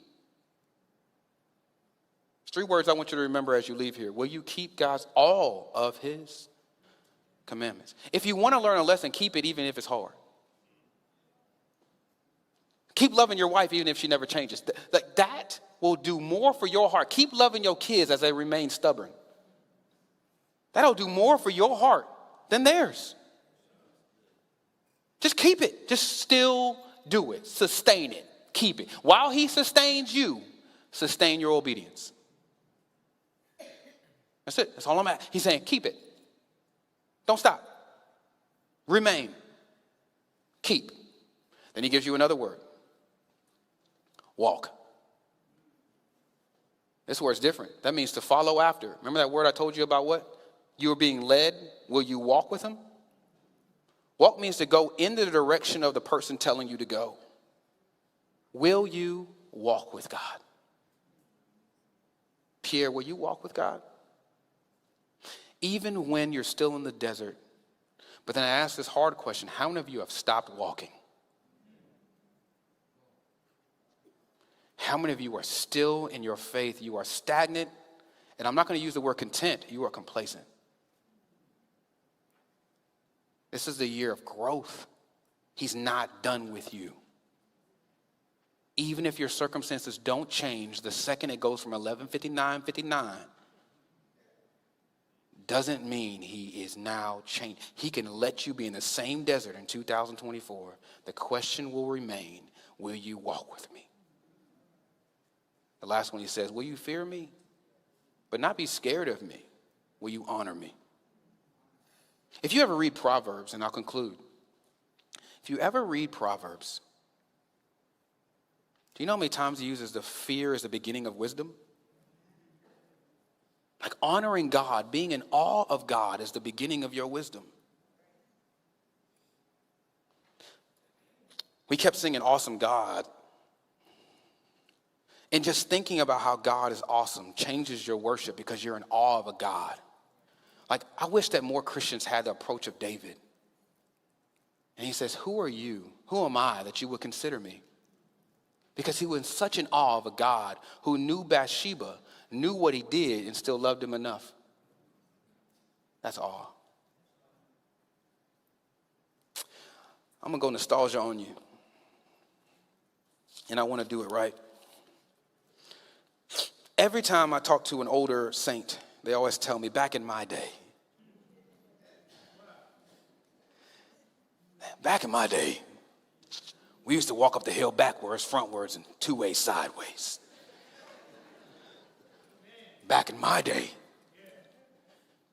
three words I want you to remember as you leave here. Will you keep all of his commandments? If you want to learn a lesson, keep it even if it's hard. Keep loving your wife even if she never changes. That will do more for your heart. Keep loving your kids as they remain stubborn. That'll do more for your heart than theirs. Just keep it. Just still do it. Sustain it. Keep it. While he sustains you, sustain your obedience. That's it. That's all I'm at. He's saying keep it. Don't stop. Remain. Keep. Then he gives you another word. Walk. This word's different. That means to follow after. Remember that word I told you about what? You were being led. Will you walk with him? Walk means to go in the direction of the person telling you to go. Will you walk with God? Pierre, will you walk with God? Even when you're still in the desert. But then I ask this hard question. How many of you have stopped walking? How many of you are still in your faith? You are stagnant. And I'm not going to use the word content. You are complacent. This is the year of growth. He's not done with you. Even if your circumstances don't change, the second it goes from 11:59:59, doesn't mean he is now changed. He can let you be in the same desert in 2024. The question will remain, will you walk with me? The last one he says, will you fear me? But not be scared of me. Will you honor me? If you ever read Proverbs, and I'll conclude. If you ever read Proverbs, do you know how many times he uses the fear as the beginning of wisdom? Like honoring God, being in awe of God is the beginning of your wisdom. We kept singing Awesome God. And just thinking about how God is awesome changes your worship because you're in awe of a God. Like, I wish that more Christians had the approach of David. And he says, who are you? Who am I that you would consider me? Because he was in such an awe of a God who knew Bathsheba, knew what he did, and still loved him enough. That's awe. I'm going to go nostalgia on you. And I want to do it right. Every time I talk to an older saint, they always tell me, back in my day. Back in my day, we used to walk up the hill backwards, frontwards, and two-way sideways. Back in my day,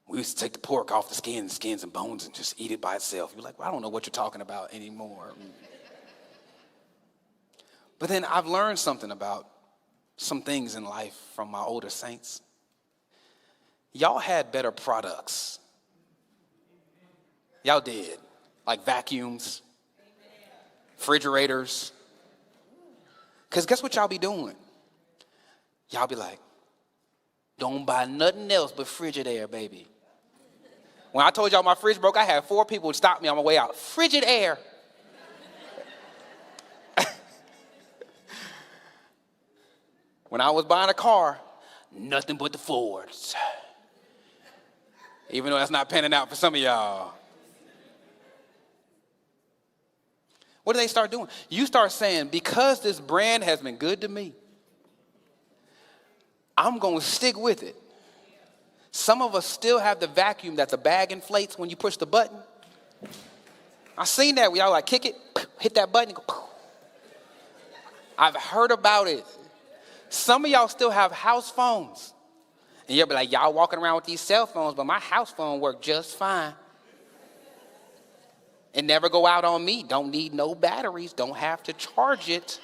we used to take the pork off the skins and bones and just eat it by itself. You're like, well, I don't know what you're talking about anymore. But then I've learned something about some things in life from my older saints. Y'all had better products. Y'all did. Like vacuums, refrigerators. Because guess what y'all be doing? Y'all be like, don't buy nothing else but frigid air, baby. When I told y'all my fridge broke, I had 4 people stop me on my way out. Frigid air. When I was buying a car, nothing but the Fords. Even though that's not panning out for some of y'all. What do they start doing? You start saying, because this brand has been good to me, I'm going to stick with it. Some of us still have the vacuum that the bag inflates when you push the button. I seen that. We all like kick it, hit that button, go. I've heard about it. Some of y'all still have house phones. And you'll be like, y'all walking around with these cell phones, but my house phone worked just fine. It never go out on me. Don't need no batteries. Don't have to charge it.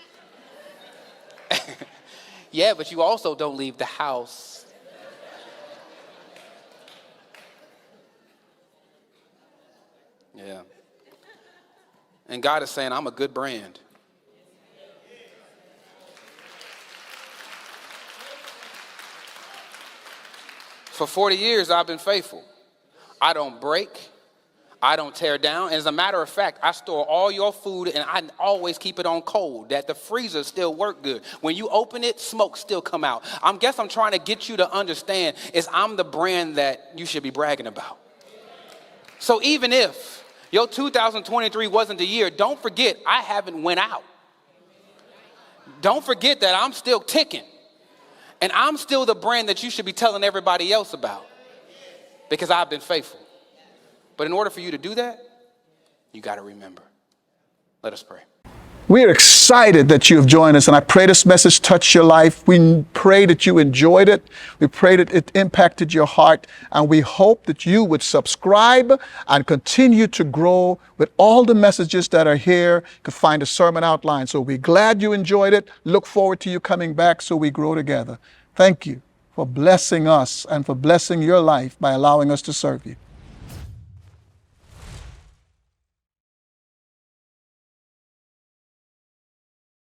Yeah, but you also don't leave the house. Yeah. And God is saying, I'm a good brand. For 40 years, I've been faithful. I don't break. I don't tear down. And as a matter of fact, I store all your food and I always keep it on cold, that the freezer still work good. When you open it, smoke still come out. I'm trying to get you to understand is I'm the brand that you should be bragging about. So even if your 2023 wasn't the year, don't forget I haven't went out. Don't forget that I'm still ticking. And I'm still the brand that you should be telling everybody else about because I've been faithful. But in order for you to do that, you got to remember. Let us pray. We are excited that you have joined us, and I pray this message touched your life. We pray that you enjoyed it. We pray that it impacted your heart, and we hope that you would subscribe and continue to grow with all the messages that are here. You can find a sermon outline. So we're glad you enjoyed it. Look forward to you coming back so we grow together. Thank you for blessing us and for blessing your life by allowing us to serve you.